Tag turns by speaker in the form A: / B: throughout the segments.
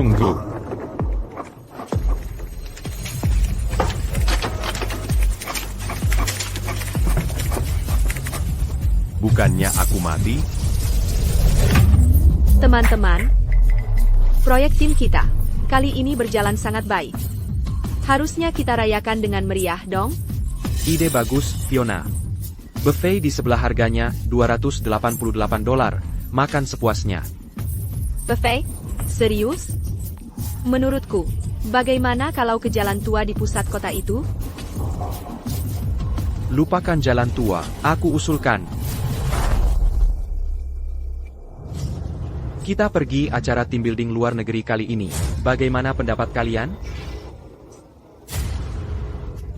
A: Tunggu. Bukannya aku mati?
B: Teman-teman, proyek tim kita kali ini berjalan sangat baik. Harusnya kita rayakan dengan meriah dong.
C: Ide bagus, Fiona. Buffet di sebelah harganya $288. Makan sepuasnya.
B: Buffet? Serius? Menurutku, bagaimana kalau ke jalan tua di pusat kota itu?
C: Lupakan jalan tua, aku usulkan. Kita pergi acara team building luar negeri kali ini. Bagaimana pendapat kalian?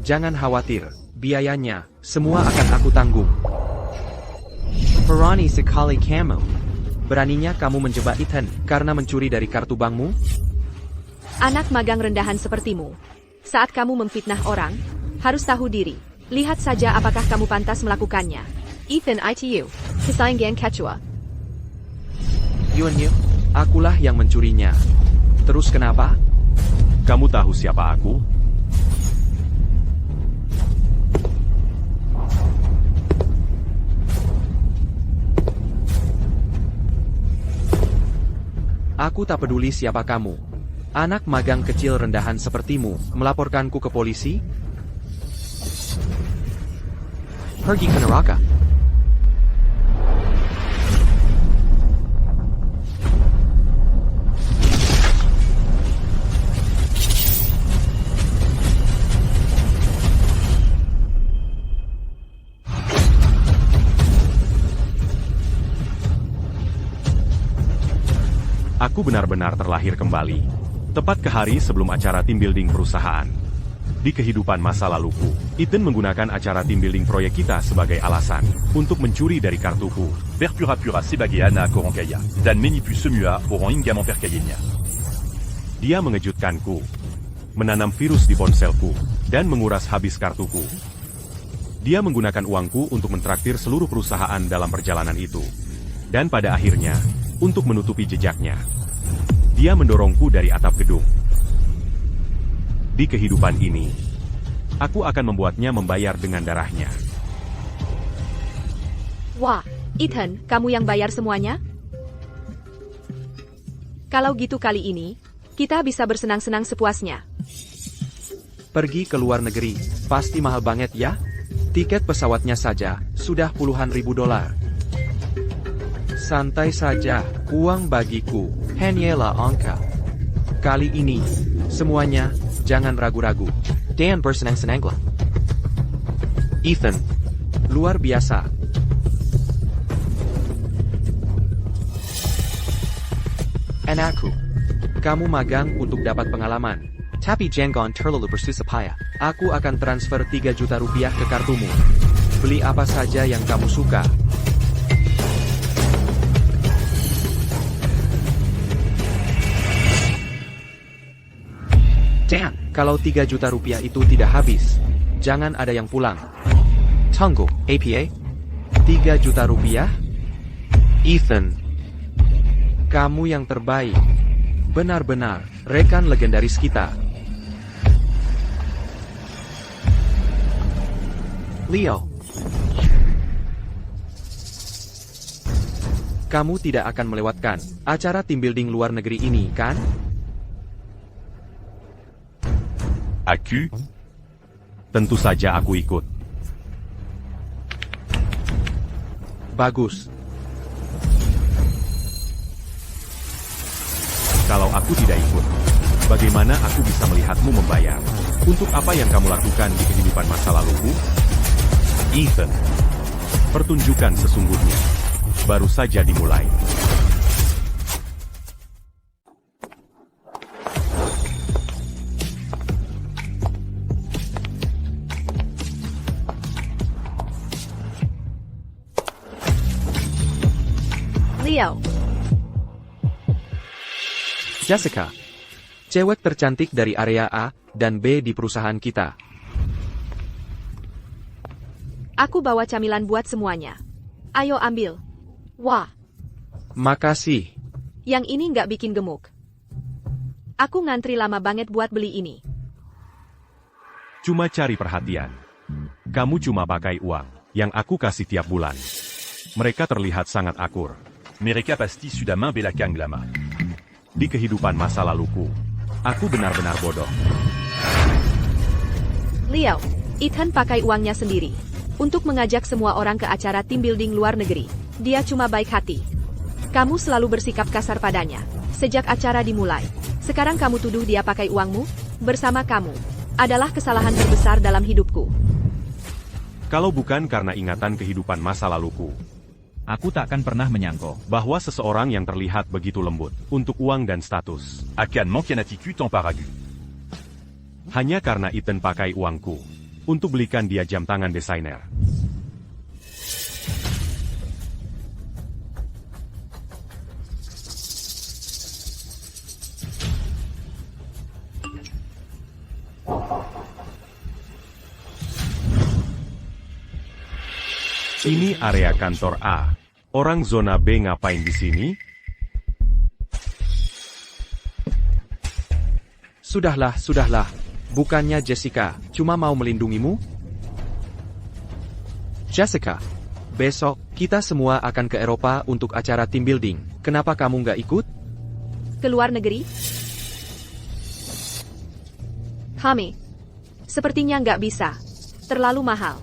C: Jangan khawatir, biayanya semua akan aku tanggung. Berani sekali kamu. Beraninya kamu menjebak Ethan karena mencuri dari kartu bankmu?
B: Anak magang rendahan sepertimu. Saat kamu memfitnah orang, harus tahu diri. Lihat saja apakah kamu pantas melakukannya. Ethan ITU, Kesayangan Kecua.
C: Yuan, akulah yang mencurinya. Terus kenapa?
A: Kamu tahu siapa aku?
C: Aku tak peduli siapa kamu. Anak magang kecil rendahan sepertimu, melaporkanku ke polisi? Pergi ke neraka.
A: Aku benar-benar terlahir kembali. Tepat ke hari sebelum acara team building perusahaan. Di kehidupan masa laluku, Ethan menggunakan acara team building proyek kita sebagai alasan untuk mencuri dari kartuku.
D: Verpura-pura sebagiana Koronkaya, dan Menipu semua orang inga memperkayainya.
A: Dia mengejutkanku, menanam virus di ponselku, dan menguras habis kartuku. Dia menggunakan uangku untuk mentraktir seluruh perusahaan dalam perjalanan itu. Dan pada akhirnya, untuk menutupi jejaknya, dia mendorongku dari atap gedung. Di kehidupan ini, aku akan membuatnya membayar dengan darahnya.
B: Wah, Ethan, kamu yang bayar semuanya? Kalau gitu kali ini, kita bisa bersenang-senang sepuasnya.
C: Pergi ke luar negeri, pasti mahal banget ya? Tiket pesawatnya saja, sudah puluhan ribu dolar. Santai saja, uang bagiku, hanyalah angka. Kali ini, semuanya, jangan ragu-ragu. Dan bersenang-senanglah. Ethan, luar biasa. Anakku, kamu magang untuk dapat pengalaman. Tapi jangan terlalu bersusah payah. Aku akan transfer 3 juta rupiah ke kartumu. Beli apa saja yang kamu suka. Dan, kalau 3 juta rupiah itu tidak habis, jangan ada yang pulang. Tunggu, APA? 3 juta rupiah? Ethan, kamu yang terbaik. Benar-benar, rekan legendaris kita. Leo, kamu tidak akan melewatkan acara team building luar negeri ini, kan?
A: Aku? Tentu saja aku ikut.
C: Bagus.
A: Kalau aku tidak ikut, bagaimana aku bisa melihatmu membayar? Untuk apa yang kamu lakukan di kehidupan masa laluku? Ethan, pertunjukan sesungguhnya baru saja dimulai.
B: Leo.
C: Jessica, cewek tercantik dari area A dan B di perusahaan kita.
B: Aku bawa camilan buat semuanya. Ayo ambil. Wah,
C: Makasih.
B: yang ini nggak bikin gemuk. Aku ngantri lama banget buat beli ini.
A: Cuma cari perhatian. Kamu cuma pakai uang yang aku kasih tiap bulan. Mereka terlihat sangat akur.
D: Mereka pasti sudah membelakan lama.
A: Di kehidupan masa laluku, aku benar-benar bodoh.
B: Leo, Ethan pakai uangnya sendiri untuk mengajak semua orang ke acara team building luar negeri. Dia cuma baik hati. Kamu selalu bersikap kasar padanya sejak acara dimulai. Sekarang kamu tuduh dia pakai uangmu bersama kamu. Adalah kesalahan terbesar dalam hidupku.
A: Kalau bukan karena ingatan kehidupan masa laluku,
E: Aku takkan pernah menyangka
A: bahwa seseorang yang terlihat begitu lembut untuk uang dan status,
D: Akan mankianatiku tanpa ragu.
A: hanya karena Ethan pakai uangku untuk belikan dia jam tangan desainer. Ini area kantor A. Orang zona B ngapain di sini?
C: Sudahlah. Bukannya Jessica cuma mau melindungimu? Jessica, besok kita semua akan ke Eropa untuk acara team building. Kenapa kamu nggak ikut?
B: Ke luar negeri? Hami, sepertinya nggak bisa. Terlalu mahal.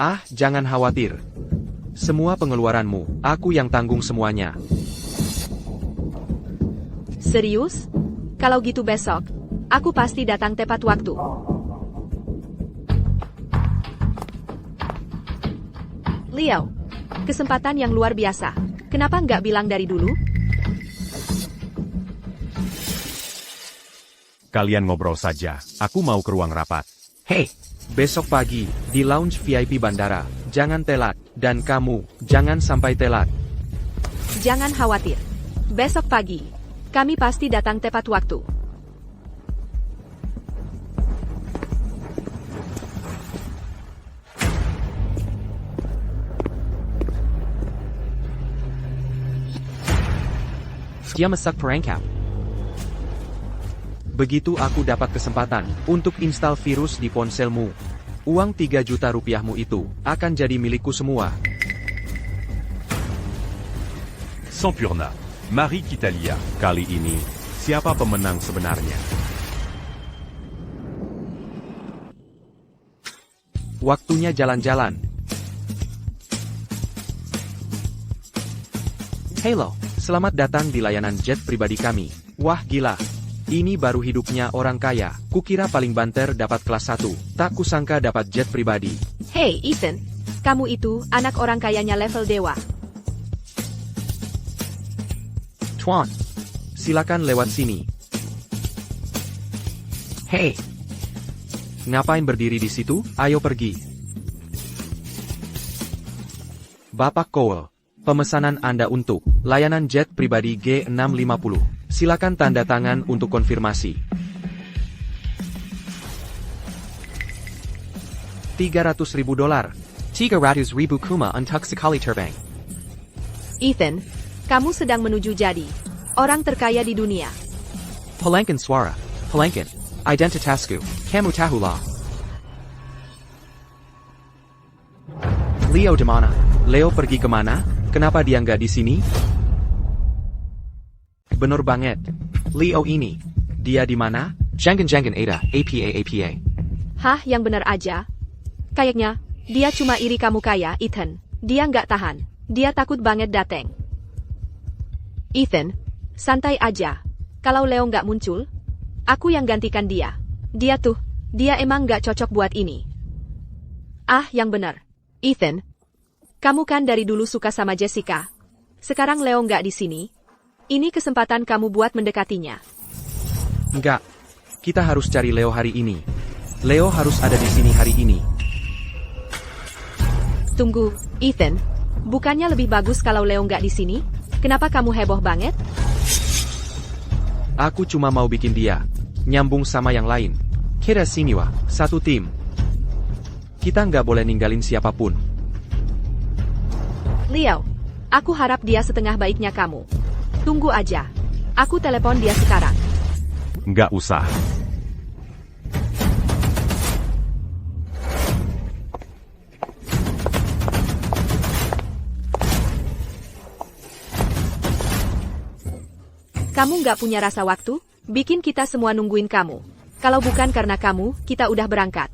C: Ah, jangan khawatir. Semua pengeluaranmu, aku yang tanggung semuanya.
B: Serius? Kalau gitu besok, aku pasti datang tepat waktu. Leo, kesempatan yang luar biasa. Kenapa nggak bilang dari dulu?
A: Kalian ngobrol saja, aku mau ke ruang rapat.
C: Hei, besok pagi, di lounge VIP bandara, jangan telat. Dan kamu, jangan sampai telat.
B: Jangan khawatir. Besok pagi, kami pasti datang tepat waktu.
C: Dia masak perangkap. Begitu aku dapat kesempatan untuk install virus di ponselmu, uang 3 juta rupiahmu itu akan jadi milikku semua.
D: Sampurna. Marie Kitalia.
A: Kali ini, siapa pemenang sebenarnya?
C: Waktunya jalan-jalan. Halo, selamat datang di layanan jet pribadi kami. Wah gila. Ini baru hidupnya orang kaya. Kukira paling banter dapat kelas 1. Tak kusangka dapat jet pribadi.
B: Hey Ethan, kamu itu anak orang kayanya level dewa.
C: Tuan, silakan lewat sini. Hei, ngapain berdiri di situ? Ayo pergi. Bapak Cole, pemesanan Anda untuk layanan jet pribadi G650. Silakan tanda tangan untuk konfirmasi. $300.000. 300.000 kuma untuk sekali terbang.
B: Ethan, kamu sedang menuju jadi orang terkaya di dunia.
C: Pelanggan suara, pelanggan, identitasku, kamu tahulah. Leo di mana? Leo pergi kemana? Kenapa dia nggak di sini? Bener banget. Leo ini. Dia di mana? Jangan ada. APA.
B: Hah, yang benar aja. Kayaknya, dia cuma iri kamu kaya, Ethan. Dia nggak tahan. Dia takut banget dateng. Ethan, santai aja. Kalau Leo nggak muncul, aku yang gantikan dia. Dia emang nggak cocok buat ini. Ah, yang benar. Ethan, kamu kan dari dulu suka sama Jessica. Sekarang Leo nggak di sini. Ini kesempatan kamu buat mendekatinya.
C: Enggak. Kita harus cari Leo hari ini. Leo harus ada di sini hari ini.
B: Tunggu, Ethan. Bukannya lebih bagus kalau Leo nggak di sini? Kenapa kamu heboh banget?
C: Aku cuma mau bikin dia nyambung sama yang lain. Kita sini wah, satu tim. Kita nggak boleh ninggalin siapapun.
B: Leo, aku harap dia setengah baiknya kamu. Tunggu aja. Aku telepon dia sekarang.
A: Nggak usah.
B: Kamu nggak punya rasa waktu? Bikin kita semua nungguin kamu. Kalau bukan karena kamu, kita udah berangkat.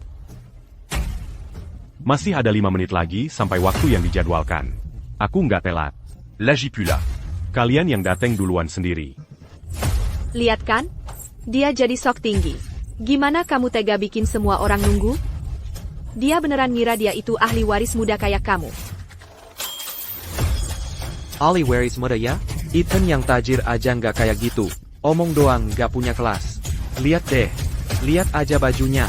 A: Masih ada 5 menit lagi sampai waktu yang dijadwalkan. Aku nggak telat.
D: L'Agipula.
A: Kalian yang dateng duluan sendiri.
B: Lihat kan? Dia jadi sok tinggi. Gimana kamu tega bikin semua orang nunggu? Dia beneran ngira dia itu ahli waris muda kayak kamu.
C: Ali waris muda ya? Ethan yang tajir aja nggak kayak gitu. Omong doang nggak punya kelas. Lihat deh. Lihat aja bajunya.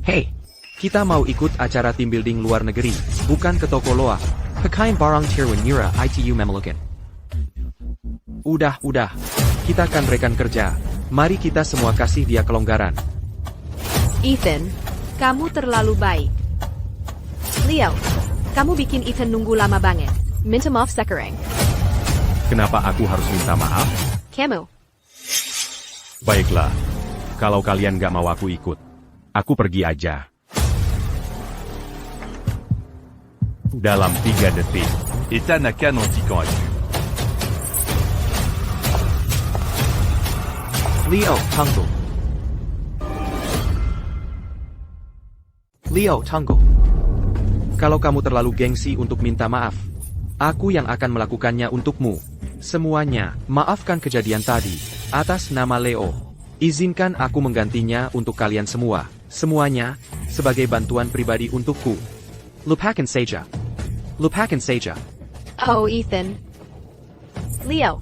C: Hey, kita mau ikut acara team building luar negeri, bukan ke toko loa. Pekain barang Tirwan Nira ITU Memelukin. Udah. Kita kan rekan kerja. Mari kita semua kasih dia kelonggaran.
B: Ethan, kamu terlalu baik. Leo, kamu bikin Ethan nunggu lama banget. Minta maaf sekarang.
A: Kenapa aku harus minta maaf?
B: Kamu.
A: Baiklah. Kalau kalian nggak mau aku ikut, aku pergi aja. Dalam 3 detik.
D: Ethan a canne anti-camp à dessus.
C: Leo, tunggu. Kalau kamu terlalu gengsi untuk minta maaf, aku yang akan melakukannya untukmu. Semuanya, maafkan kejadian tadi. Atas nama Leo, izinkan aku menggantinya untuk kalian semua. Semuanya, sebagai bantuan pribadi untukku. Lupakan saja.
B: Oh, Ethan. Leo,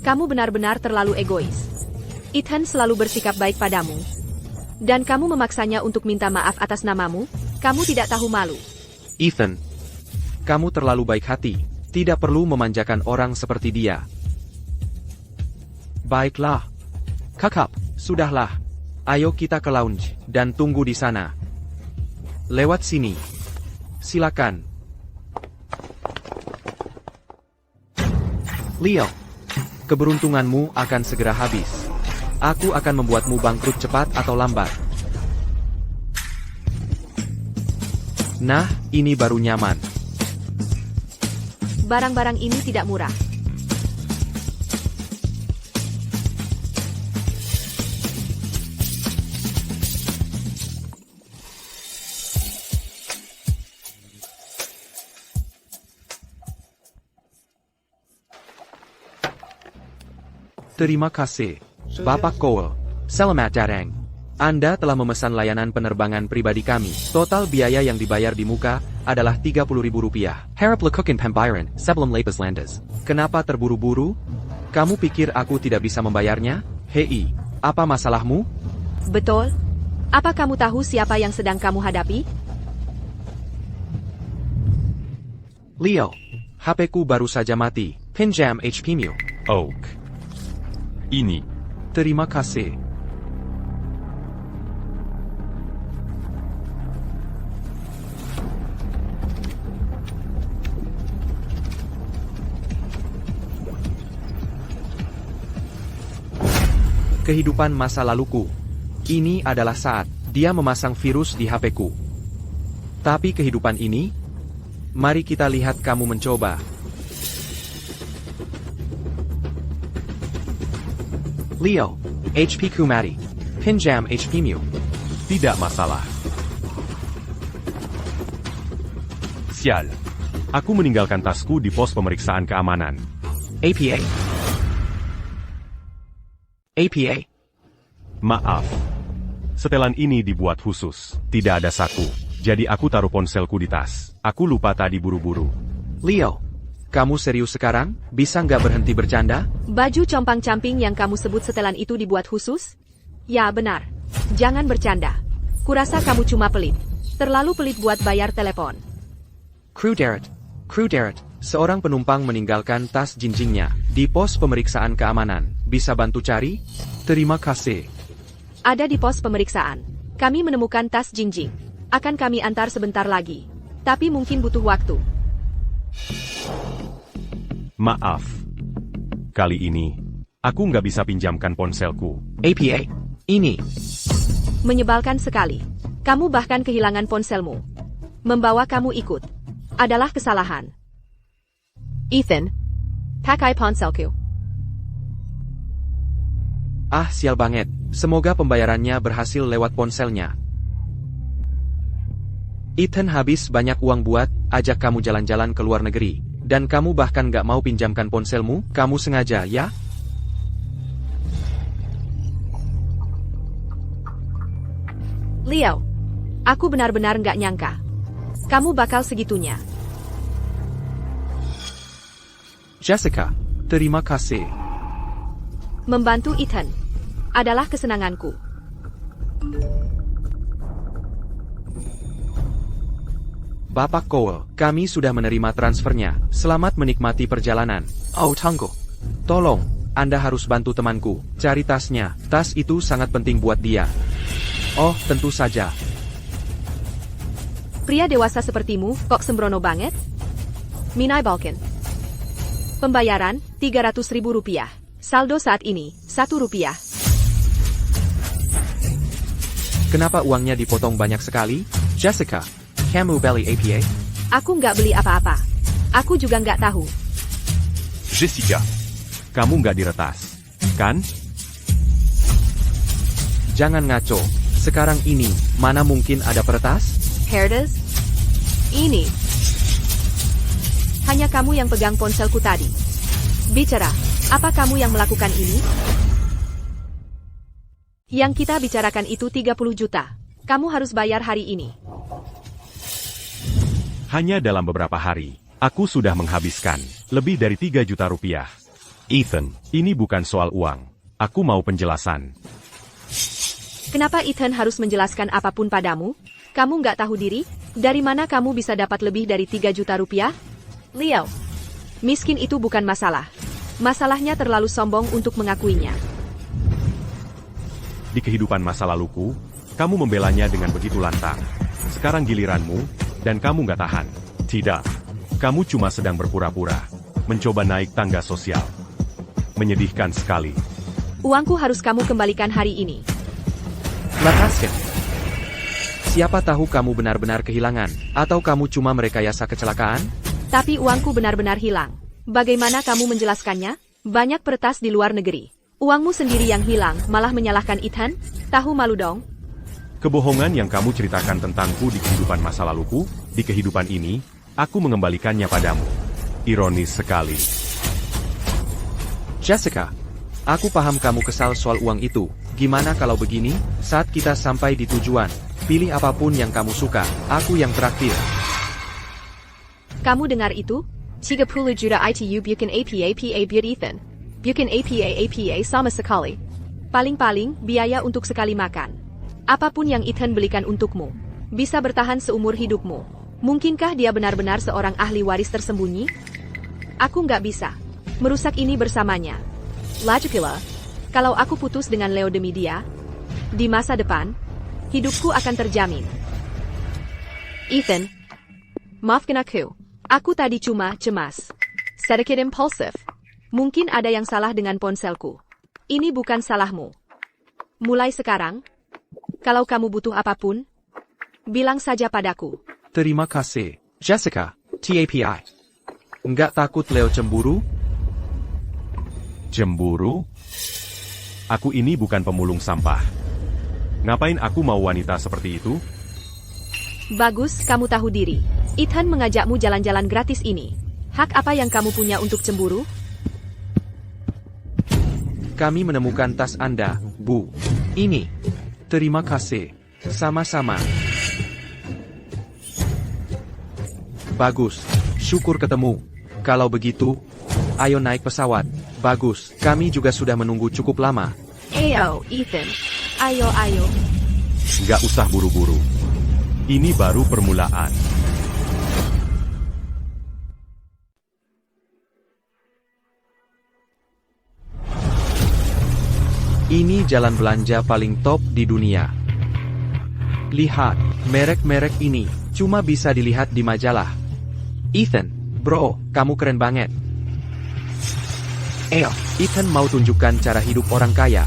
B: kamu benar-benar terlalu egois. Ethan selalu bersikap baik padamu. Dan kamu memaksanya untuk minta maaf atas namamu? Kamu tidak tahu malu.
C: Ethan, kamu terlalu baik hati. Tidak perlu memanjakan orang seperti dia. Baiklah. Kakak, sudahlah. Ayo kita ke lounge, dan tunggu di sana. Lewat sini. Silakan. Leo, keberuntunganmu akan segera habis. Aku akan membuatmu bangkrut cepat atau lambat. Nah, ini baru nyaman.
B: Barang-barang ini tidak murah.
C: Terima kasih, Bapak Cole. Selamat datang. Anda telah memesan layanan penerbangan pribadi kami. Total biaya yang dibayar di muka adalah Rp30.000. Harap lekukin pembayaran sebelum lepas landas. Kenapa terburu-buru? Kamu pikir aku tidak bisa membayarnya? Hei, apa masalahmu?
B: Betul? Apa kamu tahu siapa yang sedang kamu hadapi?
C: Leo, HP-ku baru saja mati. Pinjam HP-mu.
D: Oak. Ini.
C: Terima kasih. Kehidupan masa laluku. Ini adalah saat dia memasang virus di HP-ku. Tapi kehidupan ini, mari kita lihat kamu mencoba. Leo, HP-ku mati. Pinjam HP-mu.
A: Tidak masalah.
D: Sial.
A: Aku meninggalkan tasku di pos pemeriksaan keamanan.
C: APA.
A: Maaf. Setelan ini dibuat khusus. Tidak ada saku. Jadi aku taruh ponselku di tas. Aku lupa tadi buru-buru.
C: Leo, kamu serius sekarang? Bisa nggak berhenti bercanda?
B: Baju compang-camping yang kamu sebut setelan itu dibuat khusus? Ya, benar. Jangan bercanda. Kurasa kamu cuma pelit. Terlalu pelit buat bayar telepon.
C: Crew Derek, seorang penumpang meninggalkan tas jinjingnya di pos pemeriksaan keamanan. Bisa bantu cari? Terima kasih.
B: Ada di pos pemeriksaan. Kami menemukan tas jinjing. Akan kami antar sebentar lagi. Tapi mungkin butuh waktu.
A: Maaf. Kali ini, Aku nggak bisa pinjamkan ponselku.
C: APA. Ini.
B: Menyebalkan sekali. Kamu bahkan kehilangan ponselmu. Membawa kamu ikut adalah kesalahan. Ethan, pakai ponselku.
C: Ah, sial banget. Semoga pembayarannya berhasil lewat ponselnya. Ethan habis banyak uang buat ajak kamu jalan-jalan ke luar negeri. Dan kamu bahkan gak mau pinjamkan ponselmu, kamu sengaja, ya?
B: Leo, aku benar-benar nggak nyangka. Kamu bakal segitunya.
C: Jessica, terima kasih.
B: Membantu Ethan adalah kesenanganku.
C: Bapak Cole, kami sudah menerima transfernya. Selamat menikmati perjalanan. Oh, tunggu. Tolong, Anda harus bantu temanku. Cari tasnya. Tas itu sangat penting buat dia. Oh, tentu saja.
B: Pria dewasa sepertimu kok sembrono banget? Minai Balkan. Pembayaran, Rp300.000. Saldo saat ini, Rp1.
C: Kenapa uangnya dipotong banyak sekali? Jessica, kamu beli APA?
B: Aku nggak beli apa-apa. Aku juga nggak tahu.
D: Jessica,
A: Kamu nggak diretas, kan?
C: Jangan ngaco. Sekarang ini, mana mungkin ada peretas?
B: Herdes? Ini. Hanya kamu yang pegang ponselku tadi. Bicara, apa kamu yang melakukan ini? Yang kita bicarakan itu 30 juta. Kamu harus bayar hari ini.
A: Hanya dalam beberapa hari, aku sudah menghabiskan lebih dari 3 juta rupiah. Ethan, ini bukan soal uang. Aku mau penjelasan.
B: Kenapa Ethan harus menjelaskan apapun padamu? Kamu nggak tahu diri? Dari mana kamu bisa dapat lebih dari 3 juta rupiah? Leo, miskin itu bukan masalah. Masalahnya terlalu sombong untuk mengakuinya.
A: Di kehidupan masa laluku, kamu membelanya dengan begitu lantang. Sekarang giliranmu, dan kamu nggak tahan. Tidak, kamu cuma sedang berpura-pura. Mencoba naik tangga sosial. Menyedihkan sekali.
B: Uangku harus kamu kembalikan hari ini.
C: Lepaskan. Siapa tahu kamu benar-benar kehilangan, atau kamu cuma merekayasa kecelakaan?
B: Tapi uangku benar-benar hilang. Bagaimana kamu menjelaskannya? Banyak peretas di luar negeri. Uangmu sendiri yang hilang, malah menyalahkan Ethan? Tahu malu dong?
A: Kebohongan yang kamu ceritakan tentangku di kehidupan masa laluku, di kehidupan ini, aku mengembalikannya padamu. Ironis sekali.
C: Jessica, aku paham kamu kesal soal uang itu. Gimana kalau begini, saat kita sampai di tujuan, pilih apapun yang kamu suka, aku yang traktir.
B: Kamu dengar itu? 30 juta ITU bukan APA buat Ethan. Bukan APA sama sekali. Paling-paling, biaya untuk sekali makan. Apapun yang Ethan belikan untukmu, bisa bertahan seumur hidupmu. Mungkinkah dia benar-benar seorang ahli waris tersembunyi? Aku nggak bisa merusak ini bersamanya. Lagi pula, kalau aku putus dengan Leo demi dia, di masa depan, hidupku akan terjamin. Ethan, maafkan aku. Aku tadi cuma cemas. Sedikit impulsif. Mungkin ada yang salah dengan ponselku. Ini bukan salahmu. Mulai sekarang, kalau kamu butuh apapun, bilang saja padaku.
C: Terima kasih, Jessica, TAPI. Nggak takut Leo cemburu?
A: Cemburu? Aku ini bukan pemulung sampah. Ngapain aku mau wanita seperti itu?
B: Bagus, kamu tahu diri. Ethan mengajakmu jalan-jalan gratis ini. Hak apa yang kamu punya untuk cemburu?
C: Kami menemukan tas Anda, Bu. Ini. Terima kasih. Sama-sama. Bagus. Syukur ketemu. Kalau begitu, ayo naik pesawat. Bagus. Kami juga sudah menunggu cukup lama.
B: Ayo, Ethan. Ayo.
A: Nggak usah buru-buru. Ini baru permulaan.
C: Ini jalan belanja paling top di dunia. Lihat, merek-merek ini cuma bisa dilihat di majalah. Ethan, bro, kamu keren banget. Ethan mau tunjukkan cara hidup orang kaya.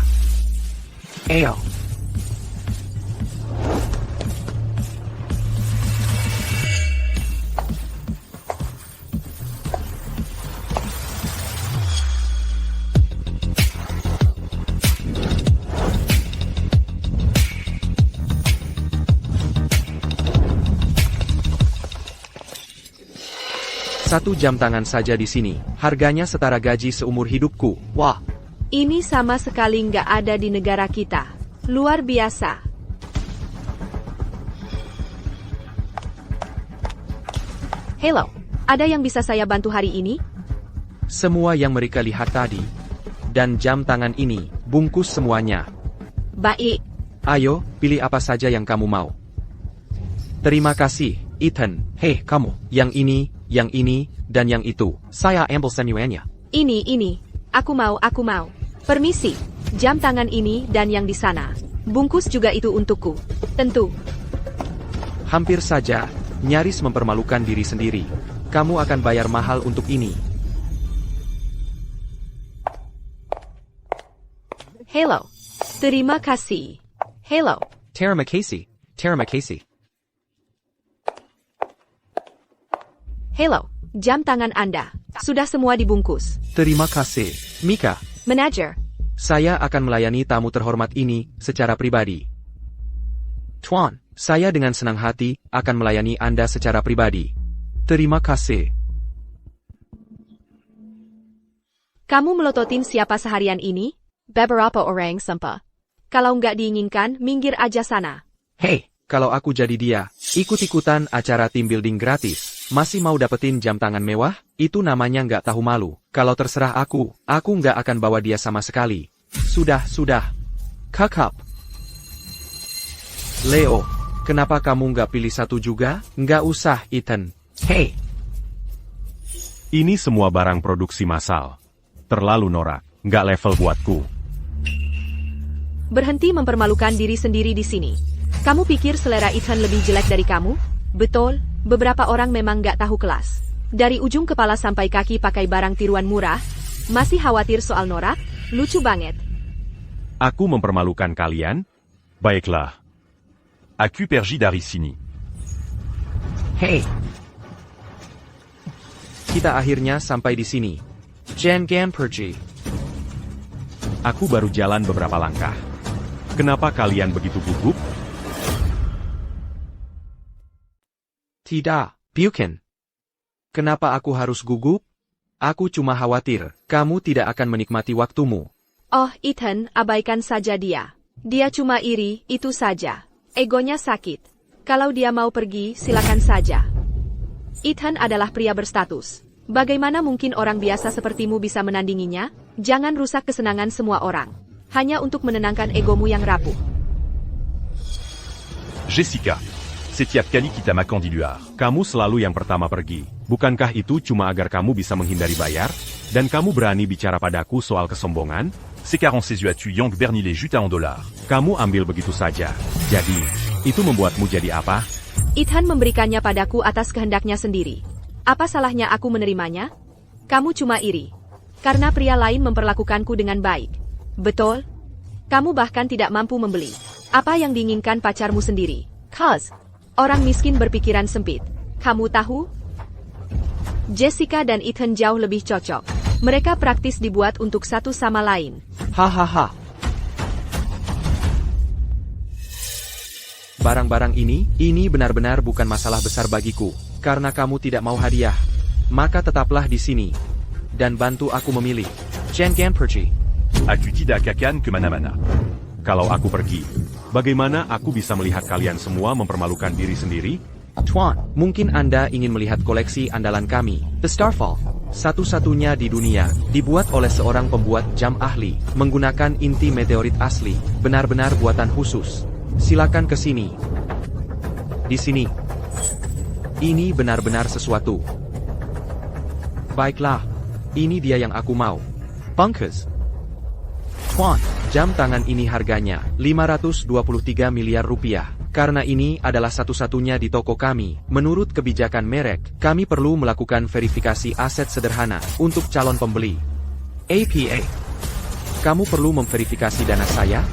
C: Satu jam tangan saja di sini, harganya setara gaji seumur hidupku. Wah,
B: Ini sama sekali nggak ada di negara kita. Luar biasa. Hello, ada yang bisa saya bantu hari ini?
C: semua yang mereka lihat tadi. Dan jam tangan ini, bungkus semuanya.
B: Baik,
C: Ayo, pilih apa saja yang kamu mau. Terima kasih, Ethan. Hei, kamu. Yang ini, dan yang itu. Saya ambil semuanya.
B: ini. Aku mau. Permisi, jam tangan ini dan yang di sana. Bungkus juga itu untukku. Tentu.
C: Hampir saja, nyaris mempermalukan diri sendiri. Kamu akan bayar mahal untuk ini.
B: Hello. Terima kasih. Hello.
C: Terima kasih.
B: Hello. Jam tangan Anda. Sudah semua dibungkus.
C: Terima kasih, Mika.
B: Manager.
C: Saya akan melayani tamu terhormat ini secara pribadi. Tuan, saya dengan senang hati akan melayani Anda secara pribadi. Terima kasih.
B: Kamu melototin siapa seharian ini? Beberapa orang sampah. Kalau nggak diinginkan, minggir aja sana.
C: Hei, kalau aku jadi dia, ikut-ikutan acara team building gratis. Masih mau dapetin jam tangan mewah? Itu namanya nggak tahu malu. Kalau terserah aku nggak akan bawa dia sama sekali. Sudah. Kakap. Leo, kenapa kamu nggak pilih satu juga? Nggak usah, Ethan. Hei,
A: Ini semua barang produksi massal. Terlalu norak, nggak level buatku.
B: Berhenti mempermalukan diri sendiri di sini. Kamu pikir selera Ethan lebih jelek dari kamu? Betul, beberapa orang memang nggak tahu kelas. Dari ujung kepala sampai kaki pakai barang tiruan murah. Masih khawatir soal norak? Lucu banget.
A: Aku mempermalukan kalian? Baiklah.
D: Aku pergi dari sini.
C: hei. Kita akhirnya sampai di sini. Jangan pergi.
A: Aku baru jalan beberapa langkah. Kenapa kalian begitu gugup?
C: Tidak, Buchan. Kenapa aku harus gugup? Aku cuma khawatir, kamu tidak akan menikmati waktumu.
B: Oh, Ethan, abaikan saja dia. Dia cuma iri, itu saja. Egonya sakit. Kalau dia mau pergi, silakan saja. Ethan adalah pria berstatus. Bagaimana mungkin orang biasa sepertimu bisa menandinginya? Jangan rusak kesenangan semua orang. Hanya untuk menenangkan egomu yang rapuh.
D: Jessica, setiap kali kita makan di luar.
A: Kamu selalu yang pertama pergi. Bukankah itu cuma agar kamu bisa menghindari bayar? Dan kamu berani bicara padaku soal kesombongan?
D: C'est car en ses yeux as-tu Yang verni les jutas en dollars.
A: Kamu ambil begitu saja. Jadi, itu membuatmu jadi apa?
B: Ethan memberikannya padaku atas kehendaknya sendiri. Apa salahnya aku menerimanya? Kamu cuma iri. Karena pria lain memperlakukanku dengan baik. Betul? Kamu bahkan tidak mampu membeli. Apa yang diinginkan pacarmu sendiri? Cause orang miskin berpikiran sempit. Kamu tahu? Jessica dan Ethan jauh lebih cocok. Mereka praktis dibuat untuk satu sama lain.
C: Hahaha. Barang-barang ini benar-benar bukan masalah besar bagiku. Karena kamu tidak mau hadiah, maka tetaplah di sini. Dan bantu aku memilih. Jangan pergi.
D: Aku tidak akan kemana-mana.
A: Kalau aku pergi, bagaimana aku bisa melihat kalian semua mempermalukan diri sendiri?
C: Tuan, mungkin Anda ingin melihat koleksi andalan kami, The Starfall. Satu-satunya di dunia, dibuat oleh seorang pembuat jam ahli, menggunakan inti meteorit asli, benar-benar buatan khusus. Silakan ke sini. Di sini. Ini benar-benar sesuatu. Baiklah, ini dia yang aku mau. Bungkus. Tuan, jam tangan ini harganya 523 miliar rupiah. Karena ini adalah satu-satunya di toko kami, menurut kebijakan merek, kami perlu melakukan verifikasi aset sederhana untuk calon pembeli. APA. Kamu perlu memverifikasi dana saya?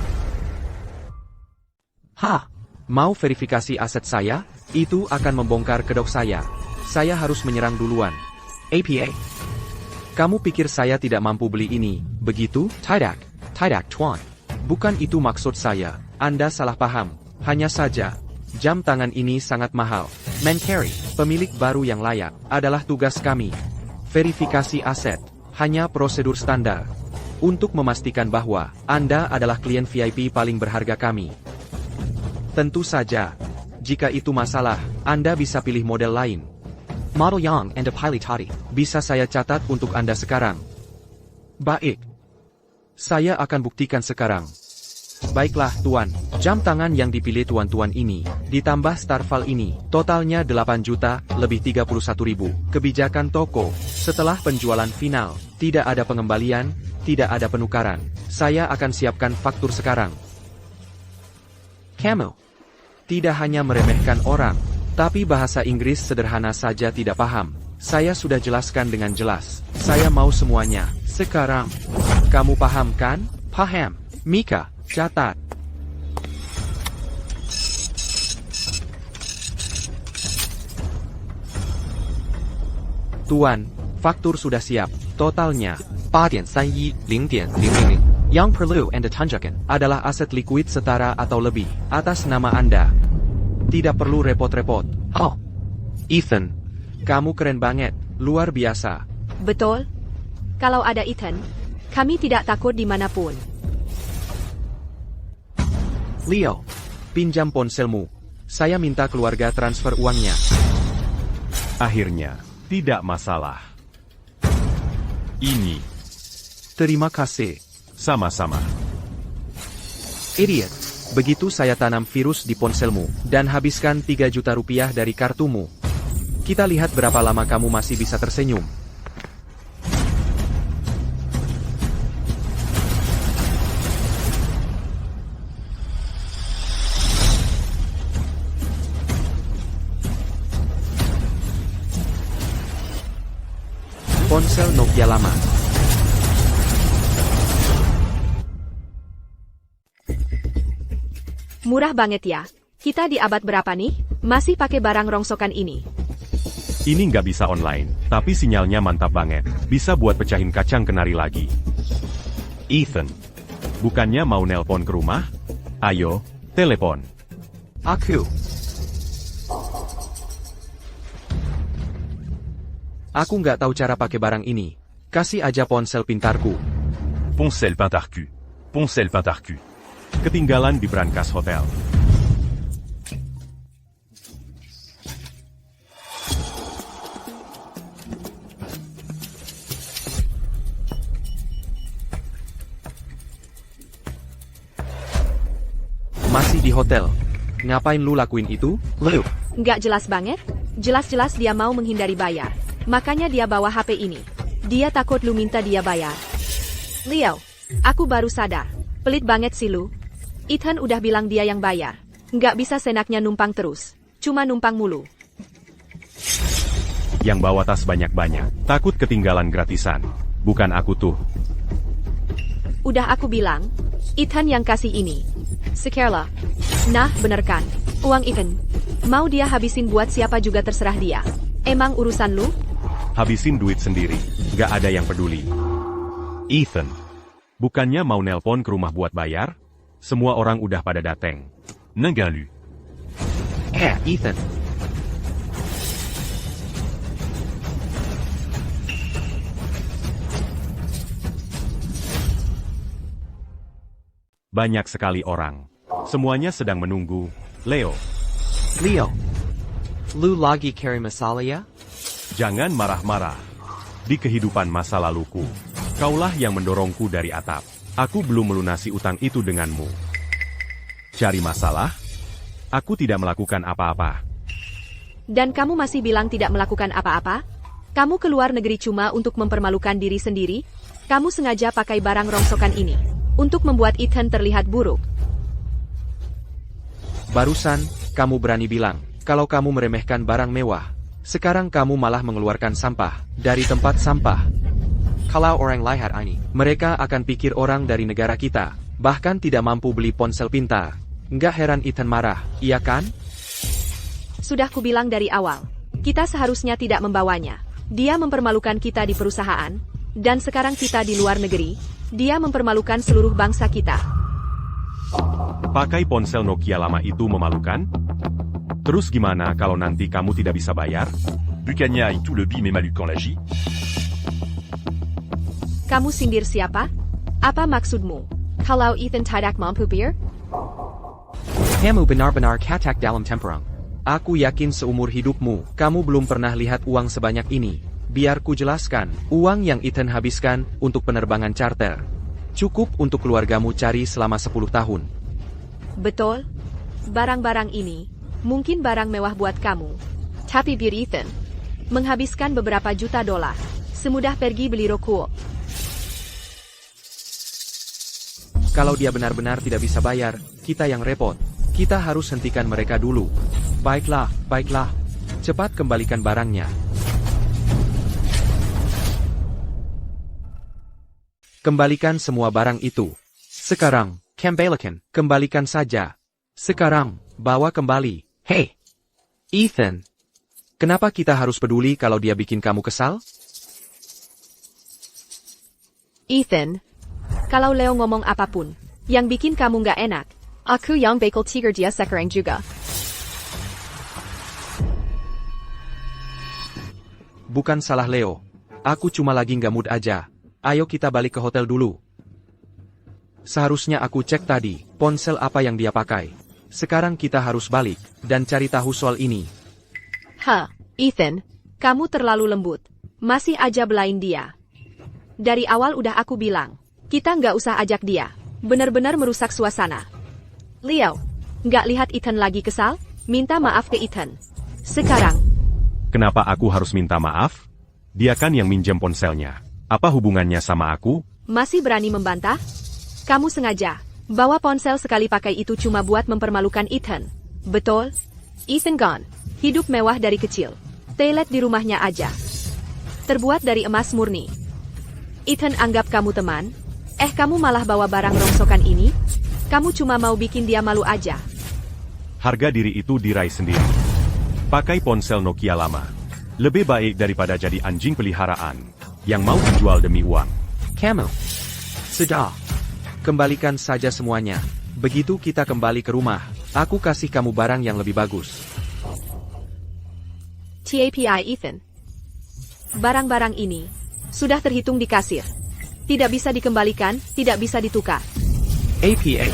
C: Hah? Mau verifikasi aset saya? Itu akan membongkar kedok saya. Saya harus menyerang duluan. APA. Kamu pikir saya tidak mampu beli ini, begitu? Tidak Tuan. Bukan itu maksud saya. Anda salah paham. Hanya saja, jam tangan ini sangat mahal. Mencari pemilik baru yang layak adalah tugas kami. Verifikasi aset hanya prosedur standar untuk memastikan bahwa Anda adalah klien VIP paling berharga kami. Tentu saja, jika itu masalah, Anda bisa pilih model lain. Model yang Anda pilih tadi bisa saya catat untuk Anda sekarang. Baik. Saya akan buktikan sekarang. Baiklah Tuan, jam tangan yang dipilih tuan-tuan ini, ditambah Starval ini, totalnya 8 juta, lebih 31 ribu. Kebijakan toko, setelah penjualan final, tidak ada pengembalian, tidak ada penukaran. Saya akan siapkan faktur sekarang. Kamu tidak hanya meremehkan orang, tapi bahasa Inggris sederhana saja tidak paham. Saya sudah jelaskan dengan jelas. Saya mau semuanya. Sekarang, kamu paham kan? Paham. Mika, catat. Tuan, faktur sudah siap. Totalnya 8.31.0.000. Yang perlu Anda tunjukkan adalah aset likuid setara atau lebih atas nama Anda. Tidak perlu repot-repot. Oh, Ethan, kamu keren banget, luar biasa.
B: Betul? Kalau ada Ethan, kami tidak takut dimanapun.
C: Leo, pinjam ponselmu. Saya minta keluarga transfer uangnya.
A: Akhirnya, tidak masalah. Ini,
C: Terima kasih.
A: sama-sama.
C: Idiot. Begitu saya tanam virus di ponselmu, dan habiskan 3 juta rupiah dari kartumu. Kita lihat berapa lama kamu masih bisa tersenyum. Ponsel Nokia lama.
B: Murah banget ya. Kita di abad berapa nih? Masih pakai barang rongsokan ini.
A: Ini nggak bisa online, tapi sinyalnya mantap banget. Bisa buat pecahin kacang kenari lagi. Ethan, bukannya mau nelpon ke rumah? Ayo, telepon.
C: Aku nggak tahu cara pakai barang ini. Kasih aja ponsel pintarku.
D: Poncel Pintarcu. Poncel Pintarcu.
A: Ketinggalan di brankas hotel.
C: Masih di hotel. Ngapain lu lakuin itu? Lu?
B: Nggak jelas banget? Jelas-jelas dia mau menghindari bayar. Makanya dia bawa HP ini. Dia takut lu minta dia bayar. Leo, aku baru sadar. Pelit banget sih lu. Ethan udah bilang dia yang bayar. Nggak bisa senaknya numpang terus. Cuma numpang mulu.
A: Yang bawa tas banyak-banyak, takut ketinggalan gratisan. Bukan aku tuh.
B: Udah aku bilang, Ethan yang kasih ini. Sekarang. Nah, bener kan? Uang Ethan. Mau dia habisin buat siapa juga terserah dia. Emang urusan lu?
A: Habisin duit sendiri, nggak ada yang peduli. Ethan, bukannya mau nelpon ke rumah buat bayar? Semua orang udah pada dateng.
D: Ningalu.
C: Ethan.
A: Banyak sekali orang. Semuanya sedang menunggu. Leo,
C: Leo. Lu lagi carry masalah ya?
A: jangan marah-marah. Di kehidupan masa laluku, kaulah yang mendorongku dari atap. Aku belum melunasi utang itu denganmu. Cari masalah? Aku tidak melakukan apa-apa.
B: Dan kamu masih bilang tidak melakukan apa-apa? Kamu keluar negeri cuma untuk mempermalukan diri sendiri? Kamu sengaja pakai barang rongsokan ini untuk membuat Ethan terlihat buruk.
C: Barusan, kamu berani bilang, kalau kamu meremehkan barang mewah. Sekarang kamu malah mengeluarkan sampah dari tempat sampah. Kalau orang lihat ini, mereka akan pikir orang dari negara kita, bahkan tidak mampu beli ponsel pintar. Nggak heran Ethan marah, iya kan?
B: Sudah kubilang dari awal, kita seharusnya tidak membawanya. Dia mempermalukan kita di perusahaan, dan sekarang kita di luar negeri, dia mempermalukan seluruh bangsa kita.
A: Pakai ponsel Nokia lama itu memalukan? Terus gimana kalau nanti kamu tidak bisa bayar?
D: Bucania et tout le bim et Malucan l'agit.
B: Kamu sindir siapa? Apa maksudmu? Kalau Ethan tidak mampu bayar?
C: Kamu benar-benar katak dalam temperang. Aku yakin seumur hidupmu, kamu belum pernah lihat uang sebanyak ini. Biar ku jelaskan, uang yang Ethan habiskan untuk penerbangan charter. Cukup untuk keluargamu cari selama 10 tahun.
B: Betul. Barang-barang ini, mungkin barang mewah buat kamu. Tapi biar Ethan menghabiskan beberapa juta dolar. Semudah pergi beli rokok.
C: Kalau dia benar-benar tidak bisa bayar, kita yang repot. Kita harus hentikan mereka dulu. Baiklah, baiklah. Cepat kembalikan barangnya. Kembalikan semua barang itu. Sekarang, kembalikan. Kembalikan saja. Sekarang, bawa kembali. Hei, Ethan. Kenapa kita harus peduli kalau dia bikin kamu kesal?
B: Ethan, kalau Leo ngomong apapun, yang bikin kamu nggak enak, aku yang bakal tiger dia sekarang juga.
C: Bukan salah Leo. Aku cuma lagi nggak mood aja. Ayo kita balik ke hotel dulu. Seharusnya aku cek tadi, ponsel apa yang dia pakai. Sekarang kita harus balik, dan cari tahu soal ini.
B: Ethan, kamu terlalu lembut. Masih aja belain dia. Dari awal udah aku bilang, kita nggak usah ajak dia. Benar-benar merusak suasana. Leo, nggak lihat Ethan lagi kesal? Minta maaf ke Ethan. Sekarang.
A: Kenapa aku harus minta maaf? Dia kan yang minjem ponselnya. Apa hubungannya sama aku?
B: Masih berani membantah? Kamu sengaja bawa ponsel sekali pakai itu cuma buat mempermalukan Ethan. Betul? Ethan gone. Hidup mewah dari kecil. Toilet di rumahnya aja. Terbuat dari emas murni. Ethan anggap kamu teman? Kamu malah bawa barang rongsokan ini? Kamu cuma mau bikin dia malu aja.
A: Harga diri itu diraih sendiri. Pakai ponsel Nokia lama. Lebih baik daripada jadi anjing peliharaan yang mau dijual demi uang.
C: Kamu. Sudah. Kembalikan saja semuanya. Begitu kita kembali ke rumah, aku kasih kamu barang yang lebih bagus.
B: TAPI Ethan. Barang-barang ini sudah terhitung di kasir. Tidak bisa dikembalikan, tidak bisa ditukar.
C: APA.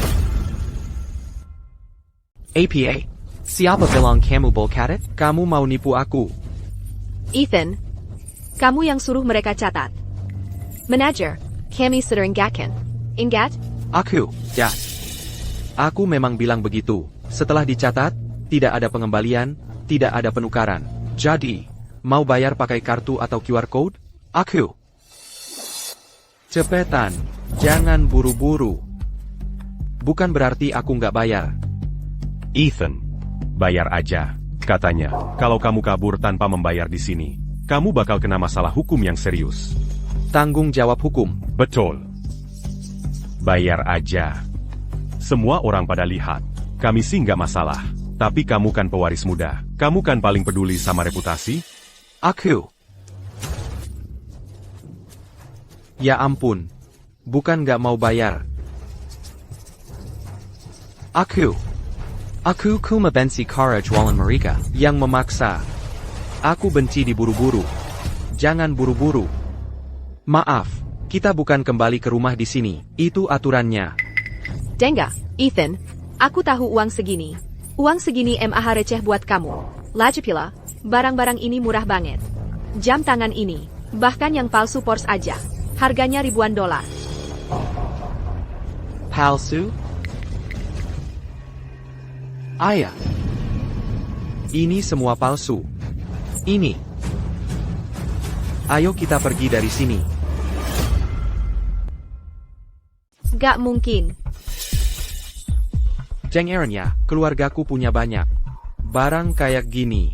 C: APA. Siapa bilang kamu bolkadet? Kamu mau nipu aku?
B: Ethan, kamu yang suruh mereka catat. Manager, kami sudah ingatkan. Ingat?
C: Aku, ya. Aku memang bilang begitu. Setelah dicatat, tidak ada pengembalian, tidak ada penukaran. Jadi, mau bayar pakai kartu atau QR code? Aku. Cepetan, jangan buru-buru. Bukan berarti aku nggak bayar.
A: Ethan, bayar aja. Katanya, kalau kamu kabur tanpa membayar di sini, kamu bakal kena masalah hukum yang serius.
C: Tanggung jawab hukum.
A: Betul. Bayar aja. Semua orang pada lihat. Kami sih nggak masalah. Tapi kamu kan pewaris muda. Kamu kan paling peduli sama reputasi?
C: Aku. Ya ampun. Bukan nggak mau bayar. Aku cuma benci cara jualan mereka yang memaksa. Aku benci diburu-buru. Jangan buru-buru. Maaf, kita bukan kembali ke rumah di sini. Itu aturannya.
B: Dengga, Ethan, aku tahu uang segini. Uang segini mah receh buat kamu. Lagipula, barang-barang ini murah banget. Jam tangan ini, bahkan yang palsu Porsche aja. Harganya ribuan dolar.
C: Palsu? Ayah. Ini semua palsu. Ini. Ayo kita pergi dari sini.
B: Gak mungkin.
C: Jangan ya, keluargaku punya banyak barang kayak gini.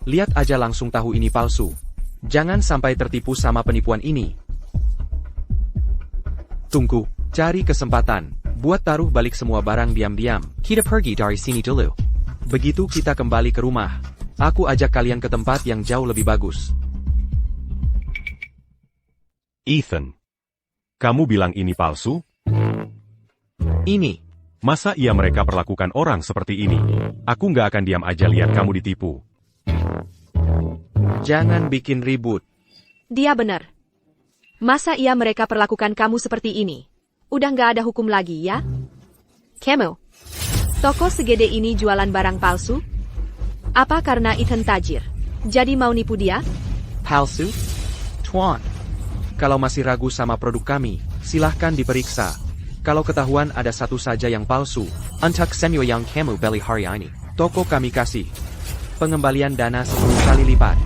C: Lihat aja langsung tahu ini palsu. Jangan sampai tertipu sama penipuan ini. Tunggu, cari kesempatan. Buat taruh balik semua barang diam-diam. Kita pergi dari sini dulu. Begitu kita kembali ke rumah, aku ajak kalian ke tempat yang jauh lebih bagus.
A: Ethan. Kamu bilang ini palsu?
C: Ini.
A: Masa iya mereka perlakukan orang seperti ini? Aku nggak akan diam aja lihat kamu ditipu.
C: Jangan bikin ribut.
B: Dia benar. Masa iya mereka perlakukan kamu seperti ini? Udah nggak ada hukum lagi ya? Kamu, toko segede ini jualan barang palsu? Apa karena Ethan tajir? Jadi mau nipu dia?
C: Palsu? Tuan. Kalau masih ragu sama produk kami, silahkan diperiksa. Kalau ketahuan ada satu saja yang palsu, untuk semua yang kamu beli hari ini, toko kami kasih pengembalian dana 10 kali lipat.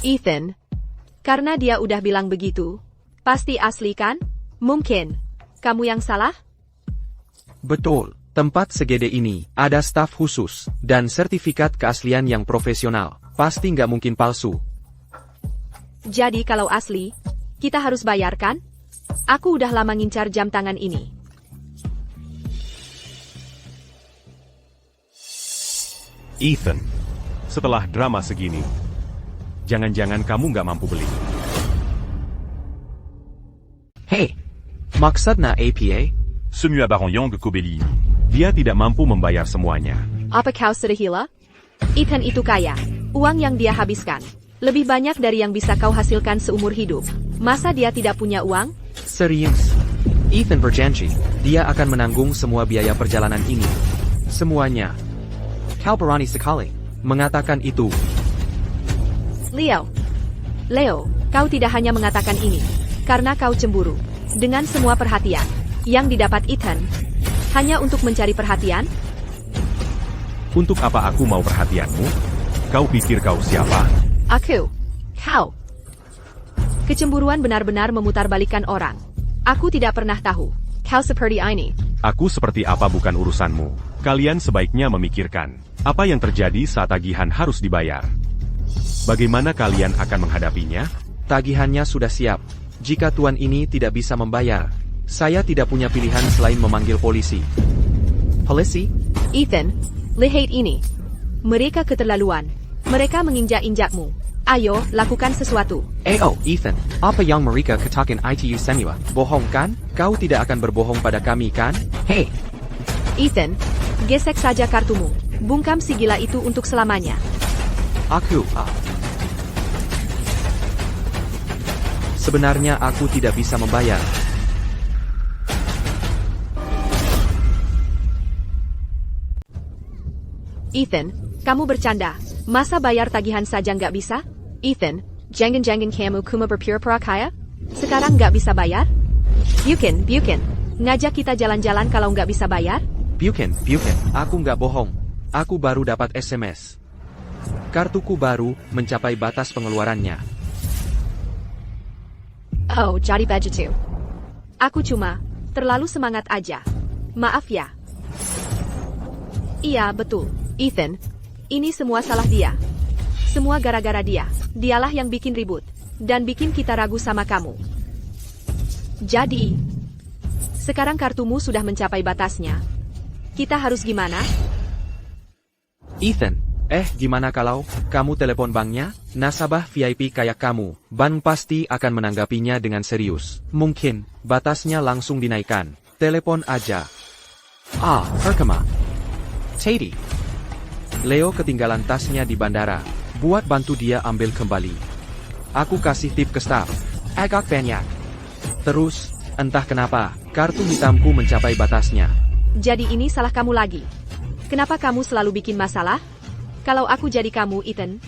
B: Ethan, karena dia udah bilang begitu, pasti asli kan? Mungkin kamu yang salah?
C: Betul, tempat segede ini ada staf khusus dan sertifikat keaslian yang profesional. Pasti nggak mungkin palsu.
B: Jadi kalau asli, kita harus bayar kan? Aku udah lama ngincar jam tangan ini.
A: Ethan, setelah drama segini, jangan-jangan kamu nggak mampu beli.
C: Hey, maksudnya APA?
D: Semua barang yang kau beli ini.
A: Dia tidak mampu membayar semuanya.
B: Apa kau sudah gila? Ethan itu kaya. Uang yang dia habiskan lebih banyak dari yang bisa kau hasilkan seumur hidup. Masa dia tidak punya uang?
C: Serius. Ethan berjanji, dia akan menanggung semua biaya perjalanan ini. Semuanya. Kau berani sekali mengatakan itu.
B: Leo, kau tidak hanya mengatakan ini karena kau cemburu dengan semua perhatian yang didapat Ethan hanya untuk mencari perhatian?
A: Untuk apa aku mau perhatianmu? Kau pikir kau siapa?
B: Kau. Kecemburuan benar-benar memutarbalikkan orang. Aku tidak pernah tahu. Kau seperti ini.
A: Aku seperti apa bukan urusanmu. Kalian sebaiknya memikirkan apa yang terjadi saat tagihan harus dibayar. Bagaimana kalian akan menghadapinya?
C: Tagihannya sudah siap. Jika tuan ini tidak bisa membayar, saya tidak punya pilihan selain memanggil polisi. Polisi?
B: Ethan, lihat ini. Mereka keterlaluan. Mereka menginjak-injakmu. Ayo, lakukan sesuatu.
C: Ethan, apa yang mereka katakan itu semua? Bohong kan? Kau tidak akan berbohong pada kami kan? Hey!
B: Ethan, gesek saja kartumu. Bungkam si gila itu untuk selamanya.
C: Sebenarnya aku tidak bisa membayar.
B: Ethan, kamu bercanda. Masa bayar tagihan saja nggak bisa? Ethan, jangan-jangan kamu cuma berpura-pura kaya? Sekarang nggak bisa bayar? Bukan. Ngajak kita jalan-jalan kalau nggak bisa bayar?
C: Bukan. Aku nggak bohong. Aku baru dapat SMS. Kartuku baru mencapai batas pengeluarannya.
B: Oh, jadi begitu. Aku cuma terlalu semangat aja. Maaf ya. Iya, betul. Ethan, ini semua salah dia. Semua gara-gara dia. Dialah yang bikin ribut dan bikin kita ragu sama kamu. Jadi, sekarang kartumu sudah mencapai batasnya. Kita harus gimana?
C: Ethan, gimana kalau kamu telepon banknya? Nasabah VIP kayak kamu, bank pasti akan menanggapinya dengan serius. Mungkin batasnya langsung dinaikkan. Telepon aja. Perkema. Teddy. Leo ketinggalan tasnya di bandara. Buat bantu dia ambil kembali. Aku kasih tip ke staff. Agak banyak. Terus, entah kenapa, kartu hitamku mencapai batasnya.
B: Jadi ini salah kamu lagi. Kenapa kamu selalu bikin masalah? Kalau aku jadi kamu, Ethan,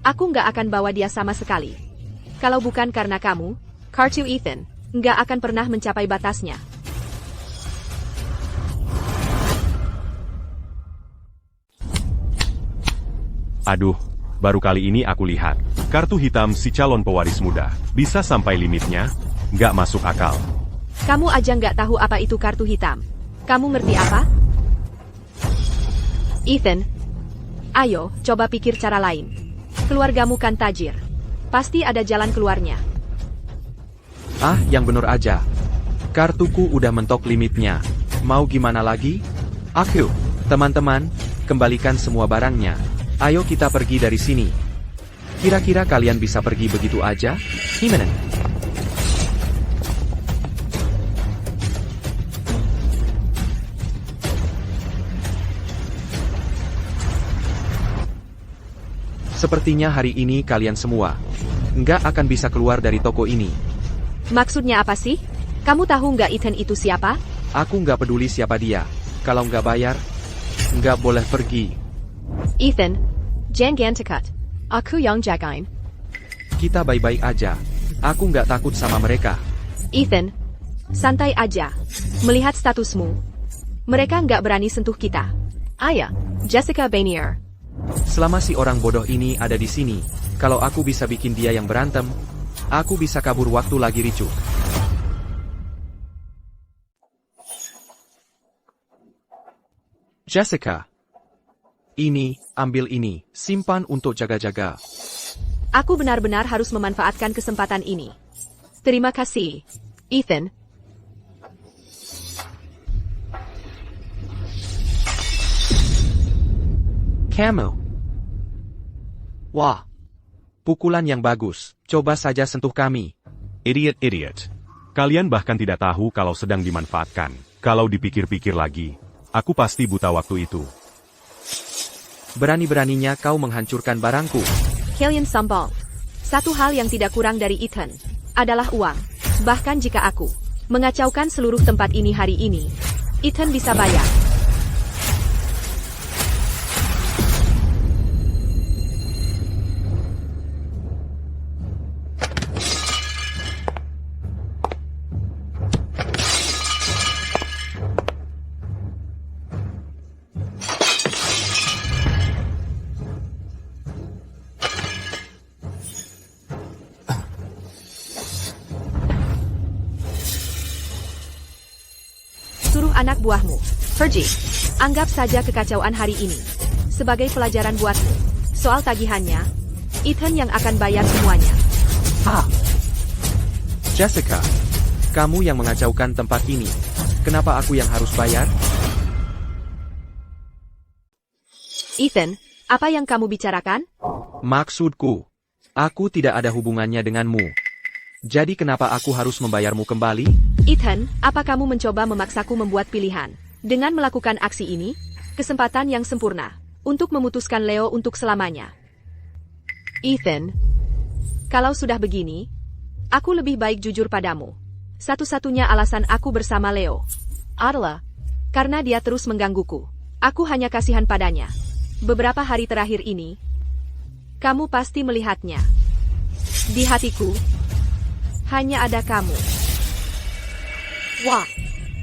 B: aku nggak akan bawa dia sama sekali. Kalau bukan karena kamu, kartu Ethan nggak akan pernah mencapai batasnya.
A: Aduh, baru kali ini aku lihat. Kartu hitam si calon pewaris muda. Bisa sampai limitnya? Nggak masuk akal.
B: Kamu aja nggak tahu apa itu kartu hitam. Kamu ngerti apa? Ethan, ayo, coba pikir cara lain. Keluargamu kan tajir. Pasti ada jalan keluarnya.
C: Ah, yang bener aja. Kartuku udah mentok limitnya. Mau gimana lagi? Aku, teman-teman, kembalikan semua barangnya. Ayo kita pergi dari sini. Kira-kira kalian bisa pergi begitu aja? Gimana? Sepertinya hari ini kalian semua nggak akan bisa keluar dari toko ini.
B: Maksudnya apa sih? Kamu tahu nggak Ethan itu siapa?
C: Aku nggak peduli siapa dia. Kalau nggak bayar, nggak boleh pergi.
B: Ethan, jangan takut. Aku yang jagain.
C: Kita baik-baik aja. Aku nggak takut sama mereka.
B: Ethan, santai aja. Melihat statusmu, mereka nggak berani sentuh kita. Ayah, Jessica Banier.
C: Selama si orang bodoh ini ada di sini, kalau aku bisa bikin dia yang berantem, aku bisa kabur waktu lagi ricuh. Jessica, ambil ini, simpan untuk jaga-jaga.
B: Aku benar-benar harus memanfaatkan kesempatan ini. Terima kasih, Ethan.
C: Kamu. Wah. Pukulan yang bagus. Coba saja sentuh kami.
A: Idiot. Kalian bahkan tidak tahu kalau sedang dimanfaatkan. Kalau dipikir-pikir lagi, aku pasti buta waktu itu.
C: Berani-beraninya kau menghancurkan barangku.
B: Kalian sombong. Satu hal yang tidak kurang dari Ethan adalah uang. Bahkan jika aku mengacaukan seluruh tempat ini hari ini, Ethan bisa bayar. Suruh anak buahmu pergi. Anggap saja kekacauan hari ini sebagai pelajaran buatmu. Soal tagihannya, Ethan yang akan bayar semuanya.
C: Jessica, kamu yang mengacaukan tempat ini. Kenapa aku yang harus bayar?
B: Ethan, apa yang kamu bicarakan?
C: Maksudku, aku tidak ada hubungannya denganmu. Jadi kenapa aku harus membayarmu kembali?
B: Ethan, apa kamu mencoba memaksaku membuat pilihan? Dengan melakukan aksi ini, kesempatan yang sempurna untuk memutuskan Leo untuk selamanya. Ethan, kalau sudah begini, aku lebih baik jujur padamu. Satu-satunya alasan aku bersama Leo adalah karena dia terus menggangguku. Aku hanya kasihan padanya. Beberapa hari terakhir ini, kamu pasti melihatnya. Di hatiku, hanya ada kamu. Wah,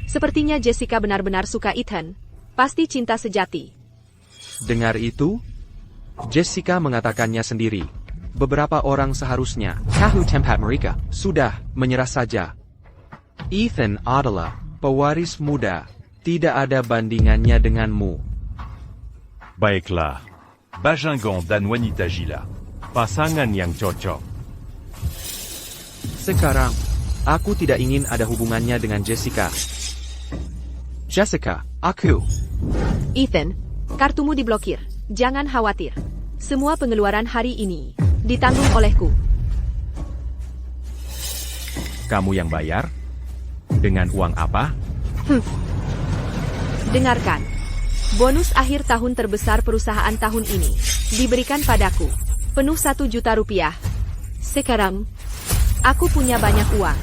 B: sepertinya Jessica benar-benar suka Ethan. Pasti cinta sejati.
C: Dengar itu? Jessica mengatakannya sendiri. Beberapa orang seharusnya tahu tempat mereka. Sudah, menyerah saja. Ethan adalah pewaris muda. Tidak ada bandingannya denganmu.
A: Baiklah,
D: Bajingan dan wanita gila.
A: pasangan yang cocok.
C: Sekarang, aku tidak ingin ada hubungannya dengan Jessica. Jessica, aku.
B: Ethan, kartumu diblokir. Jangan khawatir. Semua pengeluaran hari ini ditanggung olehku.
A: Kamu yang bayar? Dengan uang apa?
B: Dengarkan. Bonus akhir tahun terbesar perusahaan tahun ini diberikan padaku. Penuh 1 juta rupiah. Sekarang, aku punya banyak uang.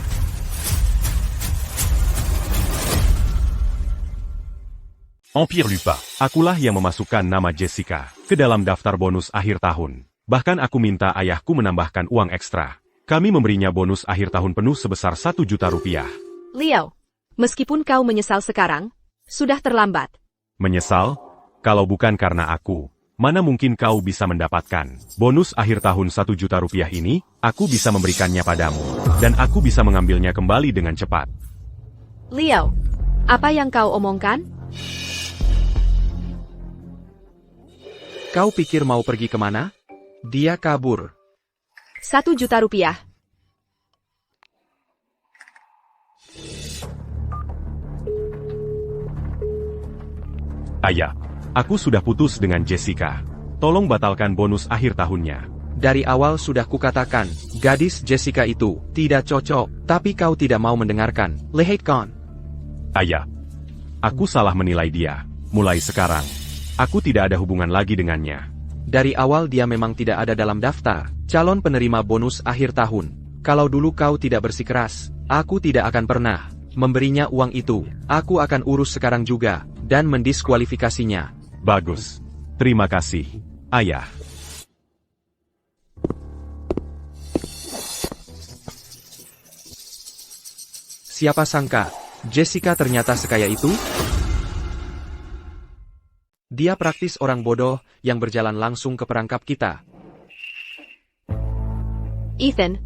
D: Empire Lupa.
A: Akulah yang memasukkan nama Jessica ke dalam daftar bonus akhir tahun. Bahkan aku minta ayahku menambahkan uang ekstra. Kami memberinya bonus akhir tahun penuh sebesar 1 juta rupiah.
B: Leo, meskipun kau menyesal sekarang, sudah terlambat.
A: Menyesal? Kalau bukan karena aku, mana mungkin kau bisa mendapatkan bonus akhir tahun 1 juta rupiah ini? Aku bisa memberikannya padamu, dan aku bisa mengambilnya kembali dengan cepat.
B: Leo, apa yang kau omongkan?
C: Kau pikir mau pergi kemana? Dia kabur.
B: 1 juta rupiah.
D: Ayah,
A: Aku sudah putus dengan Jessica. Tolong batalkan bonus akhir tahunnya.
C: Dari awal sudah kukatakan, gadis Jessica itu tidak cocok, tapi kau tidak mau mendengarkan. Lihat kon.
D: ayah,
A: Aku salah menilai dia. Mulai sekarang, aku tidak ada hubungan lagi dengannya.
C: Dari awal dia memang tidak ada dalam daftar calon penerima bonus akhir tahun. Kalau dulu kau tidak bersikeras, aku tidak akan pernah memberinya uang itu. Aku akan urus sekarang juga, dan mendiskualifikasinya.
A: Bagus. Terima kasih, Ayah.
C: Siapa sangka, Jessica ternyata sekaya itu? Dia praktis orang bodoh yang berjalan langsung ke perangkap kita.
B: Ethan,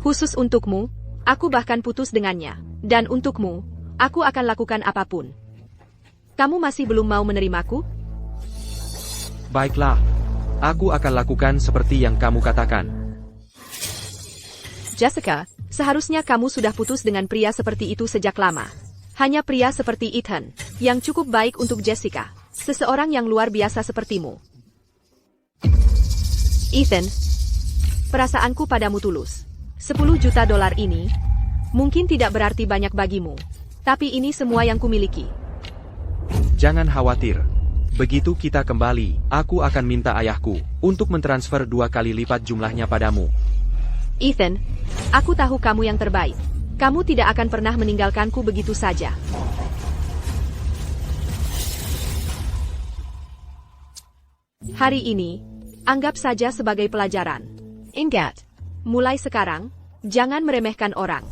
B: khusus untukmu, aku bahkan putus dengannya. Dan untukmu, aku akan lakukan apapun. Kamu masih belum mau menerimaku?
C: Baiklah, aku akan lakukan seperti yang kamu katakan.
B: Jessica, seharusnya kamu sudah putus dengan pria seperti itu sejak lama. Hanya pria seperti Ethan, yang cukup baik untuk Jessica. Seseorang yang luar biasa sepertimu. Ethan, perasaanku padamu tulus. 10 juta dolar ini, mungkin tidak berarti banyak bagimu. Tapi ini semua yang kumiliki.
C: Jangan khawatir. Begitu kita kembali, aku akan minta ayahku untuk mentransfer 2 kali lipat jumlahnya padamu.
B: Ethan, aku tahu kamu yang terbaik. Kamu tidak akan pernah meninggalkanku begitu saja. Hari ini, anggap saja sebagai pelajaran. Ingat, mulai sekarang, jangan meremehkan orang.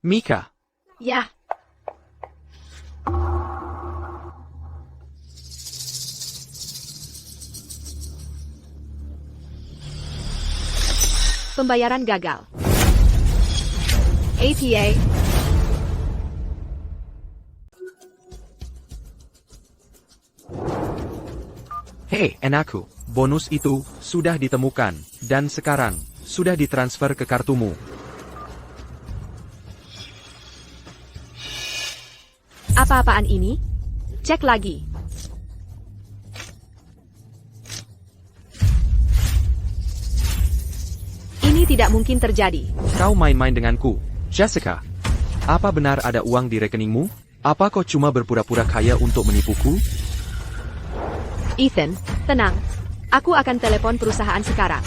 C: Mika,
B: Ya. Pembayaran gagal. APA.
C: hei anakku, bonus itu sudah ditemukan, dan sekarang sudah ditransfer ke kartumu.
B: Apa-apaan ini? Cek lagi. Ini tidak mungkin terjadi.
C: Kau main-main denganku, Jessica. Apa benar ada uang di rekeningmu? Apa kau cuma berpura-pura kaya untuk menipuku?
B: Ethan, tenang. Aku akan telepon perusahaan sekarang.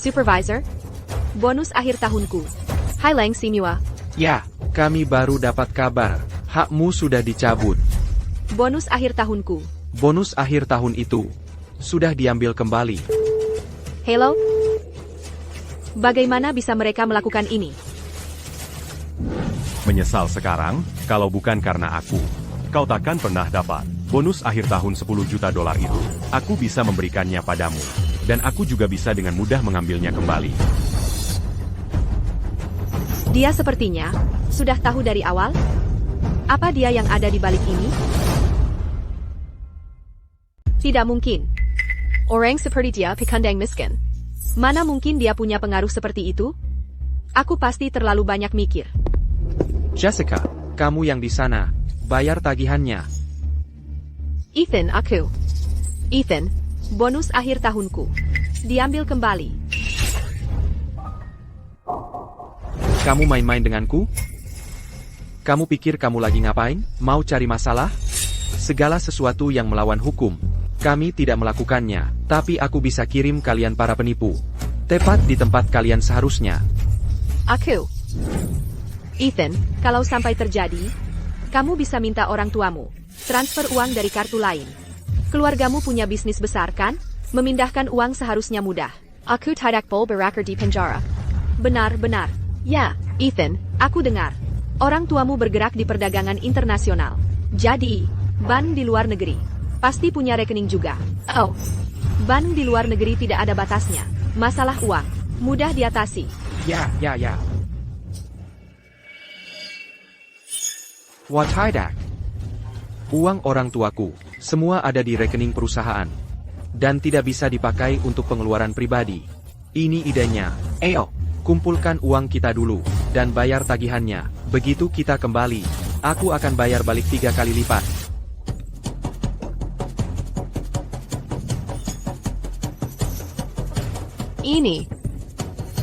B: Supervisor, bonus akhir tahunku. Hai Lang Simua.
C: Ya, kami baru dapat kabar. Hakmu sudah dicabut.
B: Bonus akhir tahunku.
C: Bonus akhir tahun itu sudah diambil kembali.
B: Hello? Bagaimana bisa mereka melakukan ini?
A: Menyesal sekarang, kalau bukan karena aku. Kau takkan pernah dapat bonus akhir tahun 10 juta dolar itu. Aku bisa memberikannya padamu. Dan aku juga bisa dengan mudah mengambilnya kembali.
B: Dia sepertinya sudah tahu dari awal. Apa dia yang ada di balik ini? Tidak mungkin. Orang seperti dia pikandang miskin. Mana mungkin dia punya pengaruh seperti itu? Aku pasti terlalu banyak mikir.
C: Jessica, kamu yang di sana, bayar tagihannya.
B: Ethan, aku. Ethan, bonus akhir tahunku. Diambil kembali.
C: Kamu main-main denganku? Kamu pikir kamu lagi ngapain? Mau cari masalah? Segala sesuatu yang melawan hukum, kami tidak melakukannya, tapi aku bisa kirim kalian para penipu. Tepat di tempat kalian seharusnya.
B: Aku. Ethan, kalau sampai terjadi, kamu bisa minta orang tuamu transfer uang dari kartu lain. Keluargamu punya bisnis besar kan? Memindahkan uang seharusnya mudah. Aku tidak mau berakhir di penjara. Benar-benar. Ya, Ethan, aku dengar. Orang tuamu bergerak di perdagangan internasional. Jadi, ban di luar negeri. Pasti punya rekening juga. Oh. Ban di luar negeri tidak ada batasnya. Masalah uang. Mudah diatasi.
C: Ya. What tidak? Uang orang tuaku, semua ada di rekening perusahaan. Dan tidak bisa dipakai untuk pengeluaran pribadi. Ini idenya. Ayo, kumpulkan uang kita dulu, dan bayar tagihannya. Begitu kita kembali, aku akan bayar balik 3 kali lipat.
B: Ini.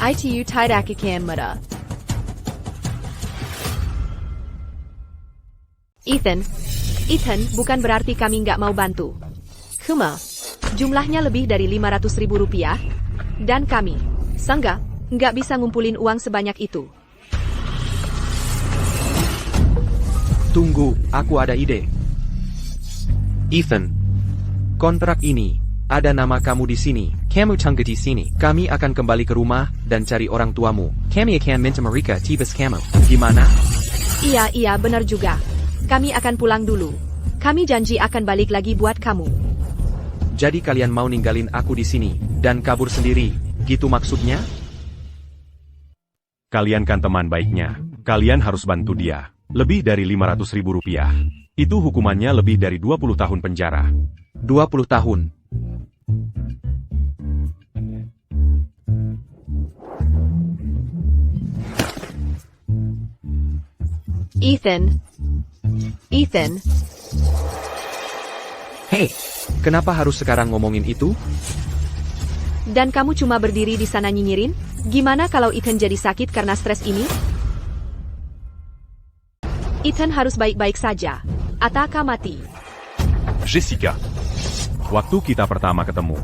B: ITU tidak akan mudah. Ethan, bukan berarti kami nggak mau bantu. Cuma, jumlahnya lebih dari 500.000 rupiah, dan kami, Sangga, nggak bisa ngumpulin uang sebanyak itu.
C: Tunggu, aku ada ide. Ethan, kontrak ini, ada nama kamu di sini. Kamu tunggu di sini. Kami akan kembali ke rumah dan cari orang tuamu. Kami akan minta mereka tibas kamu. Gimana?
B: Iya, benar juga. Kami akan pulang dulu. Kami janji akan balik lagi buat kamu.
C: Jadi kalian mau ninggalin aku di sini, dan kabur sendiri, gitu maksudnya?
A: Kalian kan teman baiknya. Kalian harus bantu dia. Lebih dari 500.000 rupiah. Itu hukumannya lebih dari 20 tahun penjara.
C: 20 tahun.
B: Ethan.
C: Hei, kenapa harus sekarang ngomongin itu?
B: Dan kamu cuma berdiri di sana nyinyirin? Gimana kalau Ethan jadi sakit karena stres ini? Ethan harus baik-baik saja. Ataka mati.
D: Jessica,
A: Waktu kita pertama ketemu,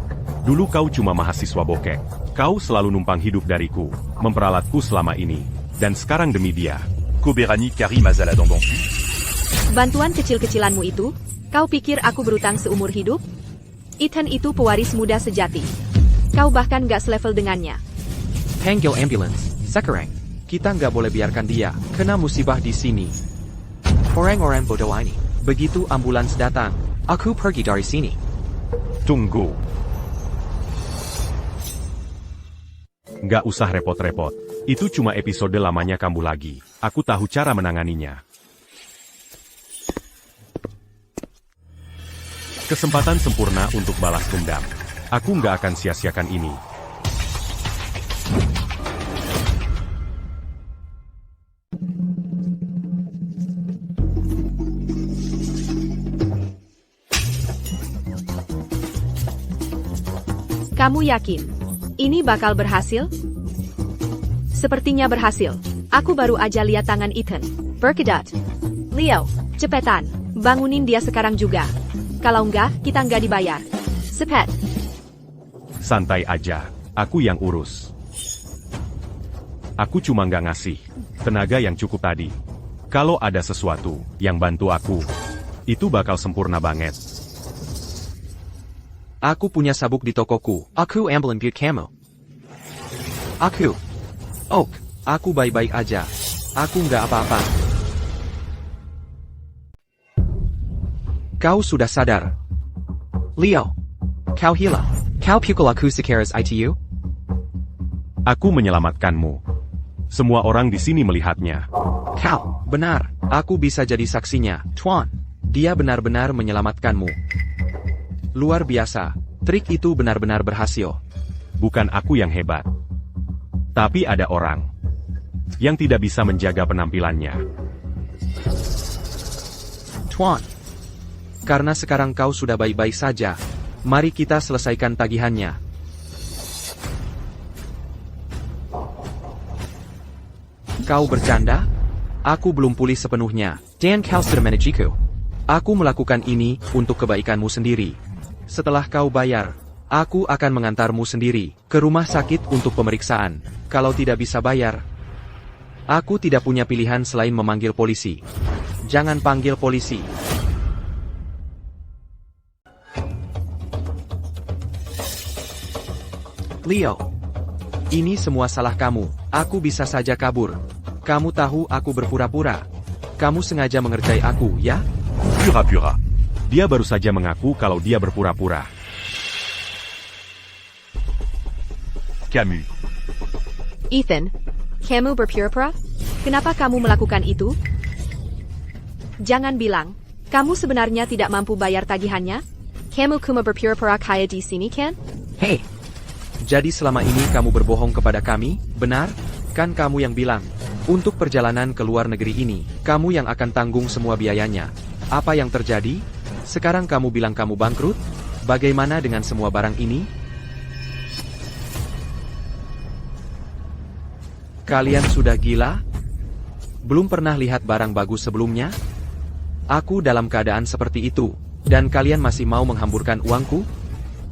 A: dulu kau cuma mahasiswa bokek. Kau selalu numpang hidup dariku, memperalatku selama ini, dan sekarang demi dia.
D: Koberani Karim Azala Dambansu.
B: Bantuan kecil-kecilanmu itu, kau pikir aku berutang seumur hidup? Ethan itu pewaris muda sejati. Kau bahkan gak selevel dengannya.
C: Panggil ambulance, sekarang. Kita nggak boleh biarkan dia kena musibah di sini. Orang-orang bodoh ini. Begitu ambulans datang, aku pergi dari sini.
A: Tunggu. Nggak usah repot-repot. Itu cuma episode lamanya kamu lagi. Aku tahu cara menanganinya. Kesempatan sempurna untuk balas dendam. Aku nggak akan sia-siakan ini.
B: Kamu yakin? Ini bakal berhasil? Sepertinya berhasil. Aku baru aja lihat tangan Ethan. Berkedot. Leo, cepetan. Bangunin dia sekarang juga. Kalau enggak, kita enggak dibayar. Sepet.
A: Santai aja. Aku yang urus. Aku cuma nggak ngasih tenaga yang cukup tadi. Kalau ada sesuatu yang bantu aku, itu bakal sempurna banget.
C: Aku punya sabuk di tokoku. Aku ambilin buat kamu. Aku. Oak, aku baik-baik aja. Aku nggak apa-apa. Kau sudah sadar. Leo. Kau hilang. Kau pukul aku sekeras ITU?
A: Aku menyelamatkanmu. Semua orang di sini melihatnya.
C: Kau, benar. Aku bisa jadi saksinya. Tuan. Dia benar-benar menyelamatkanmu. Luar biasa. Trik itu benar-benar berhasil.
A: Bukan aku yang hebat. Tapi ada orang yang tidak bisa menjaga penampilannya.
C: Tuan. Karena sekarang kau sudah baik-baik saja, mari kita selesaikan tagihannya. Kau bercanda? Aku belum pulih sepenuhnya, dan kau sudah manajiku. Aku melakukan ini untuk kebaikanmu sendiri. Setelah kau bayar, aku akan mengantarmu sendiri ke rumah sakit untuk pemeriksaan. Kalau tidak bisa bayar, aku tidak punya pilihan selain memanggil polisi. Jangan panggil polisi. Leo, ini semua salah kamu. Aku bisa saja kabur. Kamu tahu aku berpura-pura. Kamu sengaja mengerjai aku, ya?
D: Pura.
A: Dia baru saja mengaku kalau dia berpura-pura.
D: Camus.
B: Ethan, kamu berpura-pura? Kenapa kamu melakukan itu? Jangan bilang, Kamu sebenarnya tidak mampu bayar tagihannya? Kamu cuma berpura-pura kaya di sini, kan?
C: Hei! Jadi selama ini kamu berbohong kepada kami, benar? Kan kamu yang bilang, untuk perjalanan ke luar negeri ini, kamu yang akan tanggung semua biayanya. Apa yang terjadi? Sekarang kamu bilang kamu bangkrut? Bagaimana dengan semua barang ini? Kalian sudah gila? Belum pernah lihat barang bagus sebelumnya? Aku dalam keadaan seperti itu, dan kalian masih mau menghamburkan uangku?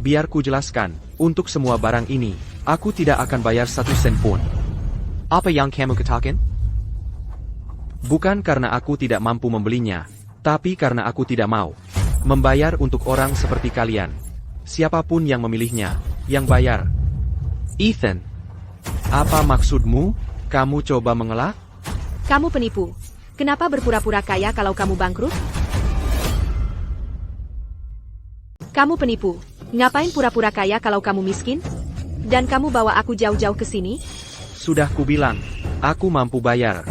C: Biar ku jelaskan, untuk semua barang ini, aku tidak akan bayar 1 sen pun. Apa yang kamu katakan? Bukan karena aku tidak mampu membelinya, tapi karena aku tidak mau membayar untuk orang seperti kalian. Siapapun yang memilihnya, yang bayar. Ethan, apa maksudmu? Kamu coba mengelak?
B: Kamu penipu. Kenapa berpura-pura kaya kalau kamu bangkrut? Kamu penipu. Ngapain pura-pura kaya kalau kamu miskin? Dan kamu bawa aku jauh-jauh ke sini?
C: Sudah kubilang, aku mampu bayar.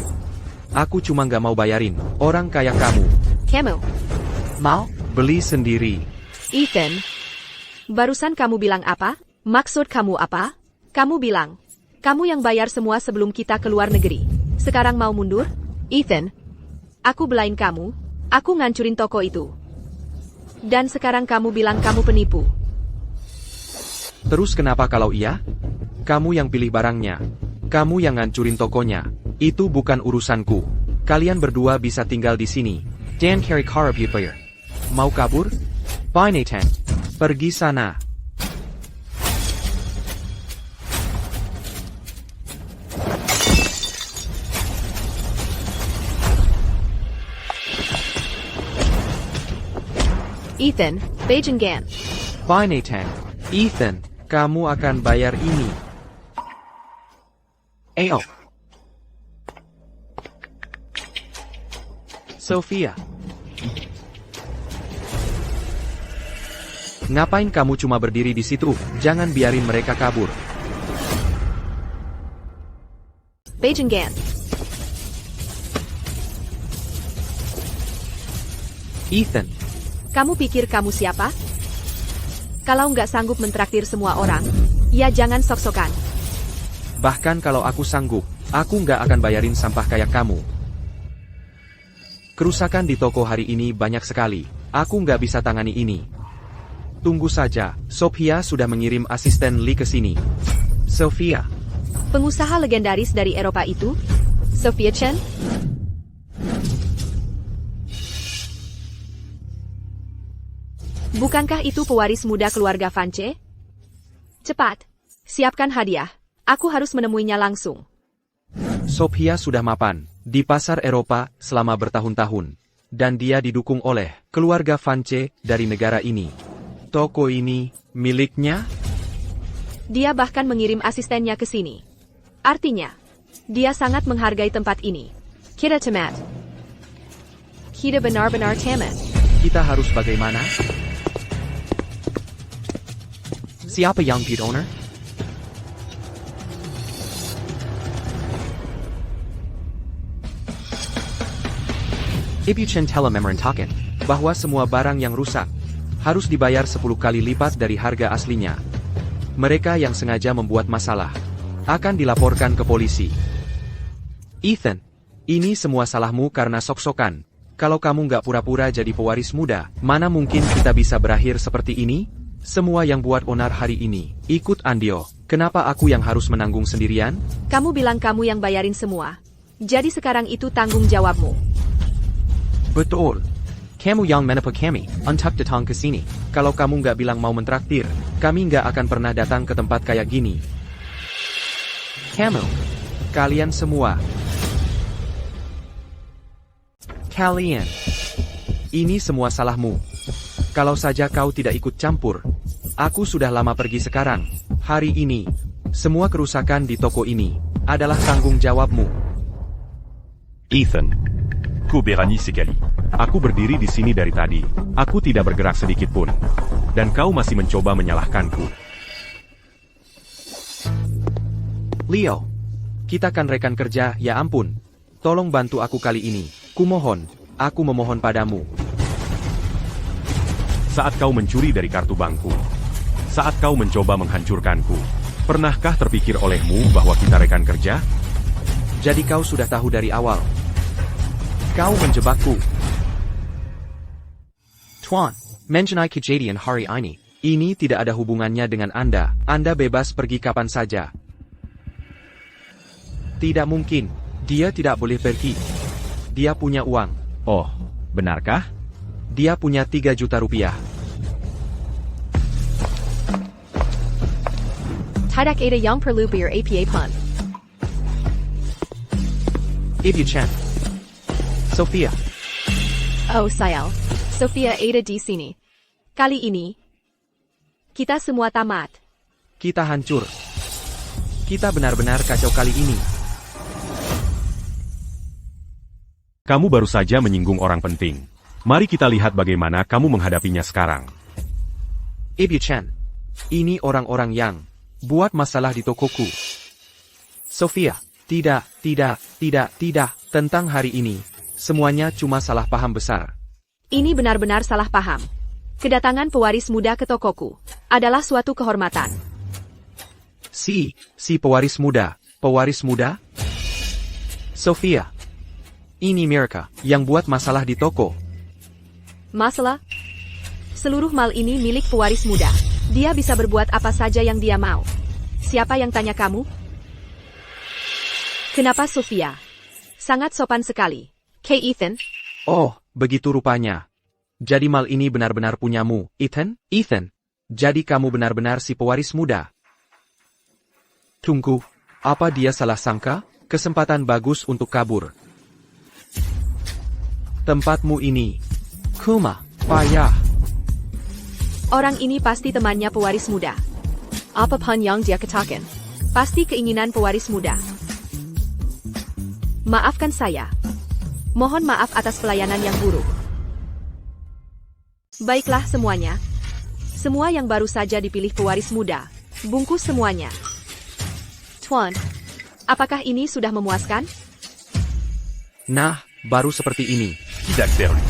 C: Aku cuma nggak mau bayarin orang kaya kamu.
B: Kamu.
C: Mau? Beli sendiri.
B: Ethan. Barusan kamu bilang apa? Maksud kamu apa? Kamu bilang, kamu yang bayar semua sebelum kita ke luar negeri. Sekarang mau mundur? Ethan. Aku belain kamu. Aku ngancurin toko itu. Dan sekarang kamu bilang kamu penipu.
C: Terus kenapa kalau iya? Kamu yang pilih barangnya. Kamu yang ngancurin tokonya. Itu bukan urusanku. Kalian berdua bisa tinggal di sini. Dan carry car repair. Mau kabur? Bye Nathan. Pergi sana.
B: Ethan, Beijinggan.
C: Bye Nathan. Ethan, kamu akan bayar ini. Ayo. Sophia. Ngapain kamu cuma berdiri di situ? Jangan biarin mereka kabur.
B: Beijinggan.
C: Ethan.
B: Kamu pikir kamu siapa? Kalau nggak sanggup mentraktir semua orang, ya jangan sok-sokan.
C: Bahkan kalau aku sanggup, aku nggak akan bayarin sampah kayak kamu. Kerusakan di toko hari ini banyak sekali. Aku nggak bisa tangani ini. Tunggu saja, Sophia sudah mengirim asisten Lee ke sini. Sophia.
B: Pengusaha legendaris dari Eropa itu? Sophia Chen? Bukankah itu pewaris muda keluarga Vance? Cepat, siapkan hadiah. Aku harus menemuinya langsung.
C: Sophia sudah mapan di pasar Eropa selama bertahun-tahun. Dan dia didukung oleh keluarga Vance dari negara ini. Toko ini miliknya?
B: Dia bahkan mengirim asistennya ke sini. Artinya, dia sangat menghargai tempat ini. Kita tamat. Kita benar-benar tamat.
C: Kita harus bagaimana? Siapa yang pit owner? Ibu Chen telah memerintahkan bahwa semua barang yang rusak harus dibayar 10 kali lipat dari harga aslinya. Mereka yang sengaja membuat masalah akan dilaporkan ke polisi. Ethan, ini semua salahmu karena sok-sokan. Kalau kamu nggak pura-pura jadi pewaris muda, mana mungkin kita bisa berakhir seperti ini? Semua yang buat onar hari ini ikut Andio. Kenapa aku yang harus menanggung sendirian?
B: Kamu bilang kamu yang bayarin semua. Jadi sekarang itu tanggung jawabmu.
C: Betul. Kamu yang menapa kami untuk datang ke sini. Kalau kamu nggak bilang mau mentraktir, kami nggak akan pernah datang ke tempat kayak gini. Kamu, kalian semua. Kalian. Ini semua salahmu. Kalau saja kau tidak ikut campur. Aku sudah lama pergi sekarang. Hari ini, semua kerusakan di toko ini adalah tanggung jawabmu.
D: Ethan. Koberani Sekali.
A: Aku berdiri di sini dari tadi. Aku tidak bergerak sedikit pun. Dan kau masih mencoba menyalahkanku.
C: Leo, kita kan rekan kerja, ya ampun. Tolong bantu aku kali ini. Kumohon, aku memohon padamu.
A: Saat kau mencuri dari kartu bankku. Saat kau mencoba menghancurkanku. Pernahkah terpikir olehmu bahwa kita rekan kerja?
C: Jadi kau sudah tahu dari awal. Kau menjebakku. Tuan, mengenai kejadian hari ini tidak ada hubungannya dengan Anda. Anda bebas pergi kapan saja. Tidak mungkin. Dia tidak boleh pergi. Dia punya uang.
E: Oh, benarkah?
C: Dia punya 3 juta rupiah.
B: Tidak ada yang perlu bayar APA pun.
C: Ibu Chen. Sophia.
B: Oh sayang, Sophia ada di sini. Kali ini, kita semua tamat.
C: Kita hancur. Kita benar-benar kacau kali ini.
A: Kamu baru saja menyinggung orang penting. Mari kita lihat bagaimana kamu menghadapinya sekarang.
C: Ibu Chen. Ini orang-orang yang buat masalah di tokoku. Sophia. Tidak. Tentang hari ini. Semuanya cuma salah paham besar.
B: Ini benar-benar salah paham. Kedatangan pewaris muda ke tokoku adalah suatu kehormatan.
C: Si pewaris muda. Pewaris muda? Sophia. Ini mereka yang buat masalah di toko.
B: Masalah? Seluruh mal ini milik pewaris muda. Dia bisa berbuat apa saja yang dia mau. Siapa yang tanya kamu? Kenapa Sophia? Sangat sopan sekali. Kay Ethan?
C: Oh, begitu rupanya. Jadi mal ini benar-benar punyamu, Ethan? Ethan, jadi kamu benar-benar si pewaris muda. Tunggu, apa dia salah sangka? Kesempatan bagus untuk kabur. Tempatmu ini. Kuma, payah.
B: Orang ini pasti temannya pewaris muda. Apapun yang dia katakan, pasti keinginan pewaris muda. Maafkan saya. Mohon maaf atas pelayanan yang buruk. Baiklah semuanya. Semua yang baru saja dipilih pewaris muda. Bungkus semuanya. Tuan, apakah ini sudah memuaskan?
C: Nah, baru seperti ini.
D: Tidak, Berlu.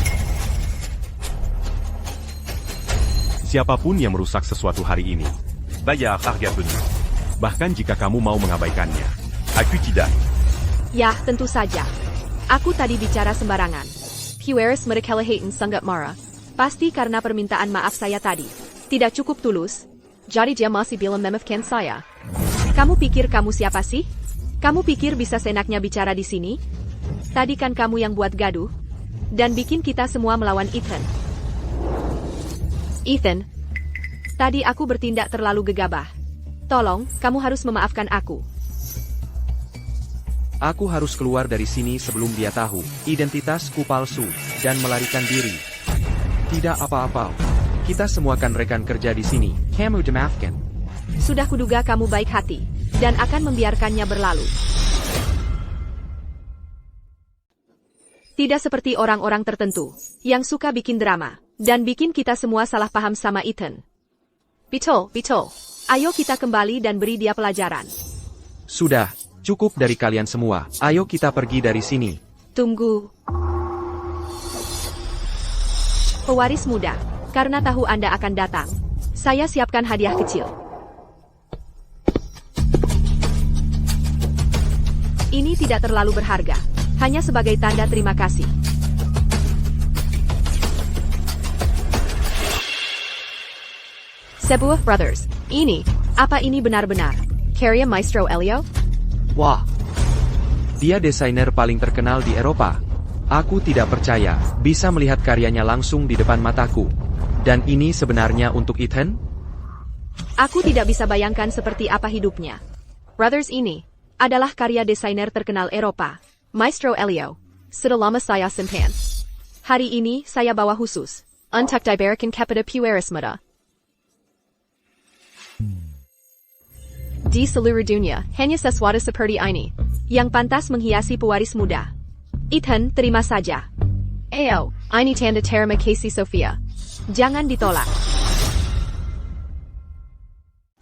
A: Siapapun yang merusak sesuatu hari ini,
D: Bayar harga penuh.
A: bahkan jika kamu mau mengabaikannya.
D: Aku tidak.
B: Ya, tentu saja. Aku tadi bicara sembarangan. Pewaris mereka Hayton sangat marah. Pasti karena permintaan maaf saya tadi tidak cukup tulus. Jadi dia masih bilang memaafkan saya. Kamu pikir kamu siapa sih? Kamu pikir bisa seenaknya bicara di sini? Tadi kan kamu yang buat gaduh dan bikin kita semua melawan Ethan. Ethan, tadi aku bertindak terlalu gegabah. Tolong, kamu harus memaafkan aku.
C: Aku harus keluar dari sini sebelum dia tahu identitasku palsu dan melarikan diri. Tidak apa-apa. Kita semua kan rekan kerja di sini. Kamu dimaafkan.
B: Sudah kuduga kamu baik hati dan akan membiarkannya berlalu. Tidak seperti orang-orang tertentu yang suka bikin drama dan bikin kita semua salah paham sama Ethan. Betul. Ayo kita kembali dan beri dia pelajaran.
C: Sudah, cukup dari kalian semua. Ayo kita pergi dari sini.
B: Tunggu. Pewaris muda, karena tahu Anda akan datang, saya siapkan hadiah kecil. Ini tidak terlalu berharga, hanya sebagai tanda terima kasih. Sebuah Brothers, apa ini benar-benar karya Maestro Elio?
C: Wah, dia desainer paling terkenal di Eropa. Aku tidak percaya bisa melihat karyanya langsung di depan mataku. Dan ini sebenarnya untuk Ethan?
B: Aku tidak bisa bayangkan seperti apa hidupnya. Brothers ini adalah karya desainer terkenal Eropa, Maestro Elio. Selama saya simpan. Hari ini saya bawa khusus untuk diberikan kepada pewaris muda. Di seluruh dunia, hanya sesuatu seperti ini yang pantas menghiasi pewaris muda. Ethan, terima saja. Ayo, ini tanda terima kasih Sophia. Jangan ditolak.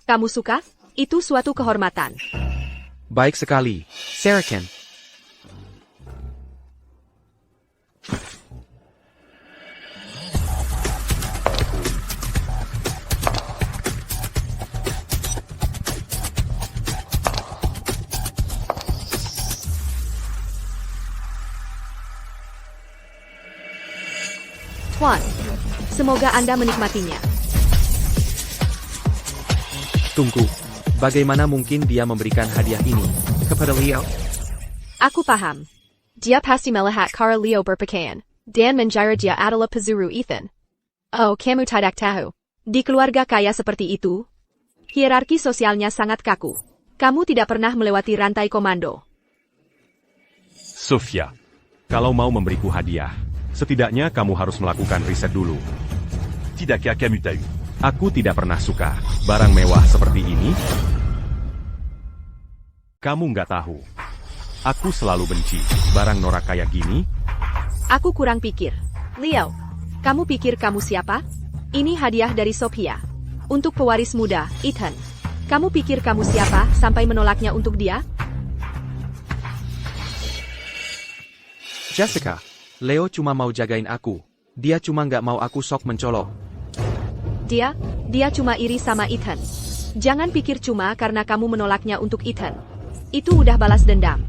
B: Kamu suka? Itu suatu kehormatan.
C: Baik sekali, Saraken.
B: Tuan, semoga Anda menikmatinya.
C: Tunggu, bagaimana mungkin dia memberikan hadiah ini kepada Leo?
B: Aku paham. Dia pasti melihat cara Leo berpakaian, dan mengira dia adalah pezuru Ethan. Oh, kamu tidak tahu. Di keluarga kaya seperti itu, hierarki sosialnya sangat kaku. Kamu tidak pernah melewati rantai komando.
D: Sophia,
A: Kalau mau memberiku hadiah, setidaknya kamu harus melakukan riset dulu.
D: Tidaka Kamutahu.
A: Aku tidak pernah suka barang mewah seperti ini. Kamu nggak tahu. Aku selalu benci barang norak kayak gini.
B: Aku kurang pikir. Leo, kamu pikir kamu siapa? Ini hadiah dari Sophia. Untuk pewaris muda, Ethan. Kamu pikir kamu siapa sampai menolaknya untuk dia?
C: Jessica, Leo cuma mau jagain aku. Dia cuma nggak mau aku sok mencolok.
B: Dia cuma iri sama Ethan. Jangan pikir cuma karena kamu menolaknya untuk Ethan. Itu udah balas dendam.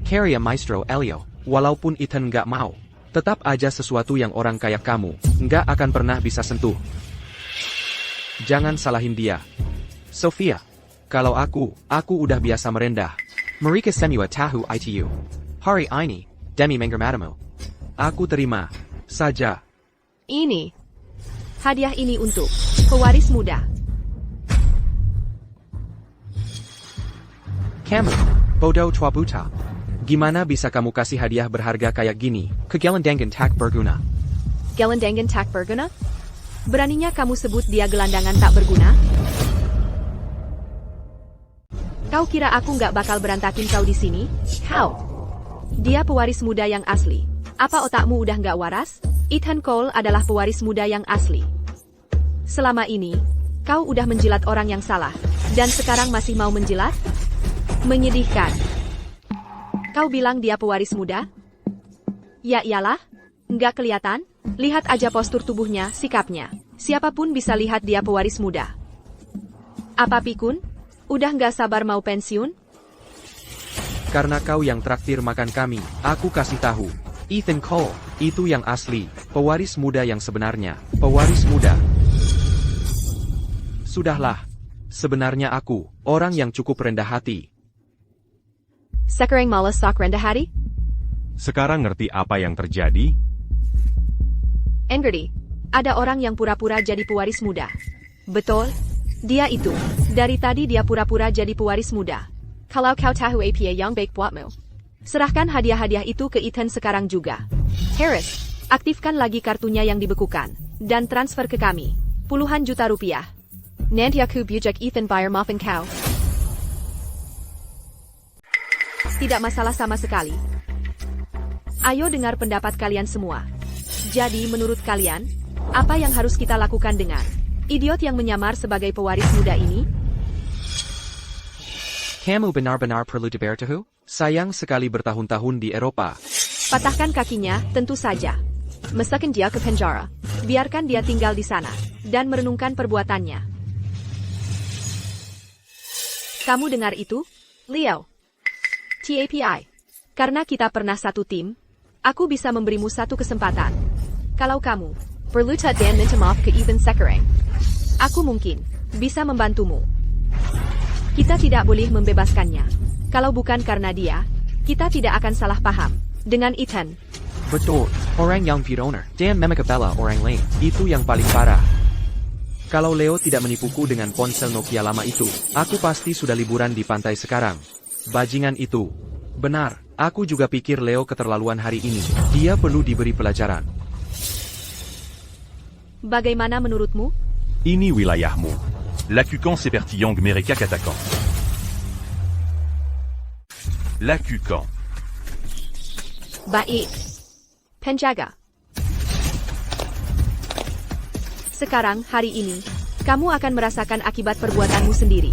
C: Carry a Maestro Elio, walaupun Ethan nggak mau, tetap aja sesuatu yang orang kayak kamu nggak akan pernah bisa sentuh. Jangan salahin dia. Sophia, kalau aku udah biasa merendah. Mereka semua tahu itu. Hari ini, demi menggermatamu. Aku terima saja.
B: Ini. Hadiah ini untuk pewaris muda.
C: Kamu, bodoh tua buta. Gimana bisa kamu kasih hadiah berharga kayak gini ke gelandangan tak berguna?
B: Gelandangan tak berguna? Beraninya kamu sebut dia gelandangan tak berguna? Kau kira aku nggak bakal berantakin kau di sini? Kau. Dia pewaris muda yang asli. Apa otakmu udah nggak waras? Ethan Cole adalah pewaris muda yang asli. Selama ini, kau udah menjilat orang yang salah, dan sekarang masih mau menjilat? Menyedihkan. Kau bilang dia pewaris muda? Ya iyalah, nggak kelihatan? Lihat aja postur tubuhnya, sikapnya. Siapapun bisa lihat dia pewaris muda. Apa pikun? Udah nggak sabar mau pensiun?
C: Karena kau yang traktir makan kami, aku kasih tahu. Ethan Cole, itu yang asli, pewaris muda yang sebenarnya, pewaris muda. Sudahlah. Sebenarnya aku, orang yang cukup rendah hati.
B: Sekarang malas sok rendah hati?
A: Sekarang ngerti apa yang terjadi?
B: Engerti, ada orang yang pura-pura jadi pewaris muda. Betul, dia itu. Dari tadi dia pura-pura jadi pewaris muda. Kalau kau tahu apa yang baik buatmu, serahkan hadiah-hadiah itu ke Ethan sekarang juga. Harris, aktifkan lagi kartunya yang dibekukan, dan transfer ke kami. Puluhan juta rupiah. Nanti aku bujuk Ethan bayar maafin kau. Tidak masalah sama sekali. Ayo dengar pendapat kalian semua. Jadi menurut kalian, apa yang harus kita lakukan dengan idiot yang menyamar sebagai pewaris muda ini?
C: Kamu benar-benar perlu diberitahu? Sayang sekali bertahun-tahun di Eropa.
B: Patahkan kakinya, tentu saja. Mesakkan dia ke penjara. Biarkan dia tinggal di sana, dan merenungkan perbuatannya. Kamu dengar itu? Leo. TAPI. Karena kita pernah satu tim, aku bisa memberimu satu kesempatan. Kalau kamu perlu dan minta maaf ke Ethan sekarang, aku mungkin bisa membantumu. Kita tidak boleh membebaskannya. Kalau bukan karena dia, kita tidak akan salah paham dengan Ethan.
C: Betul, orang yang pironer dan memekabela orang lain, itu yang paling parah. Kalau Leo tidak menipuku dengan ponsel Nokia lama itu, aku pasti sudah liburan di pantai sekarang. Bajingan itu. Benar, aku juga pikir Leo keterlaluan hari ini. Dia perlu diberi pelajaran.
B: Bagaimana menurutmu?
A: Ini wilayahmu.
D: L'Akukan Sepertiyang Mereka Katakan. L'Akukan.
B: Baik. Penjaga. Sekarang, hari ini, kamu akan merasakan akibat perbuatanmu sendiri.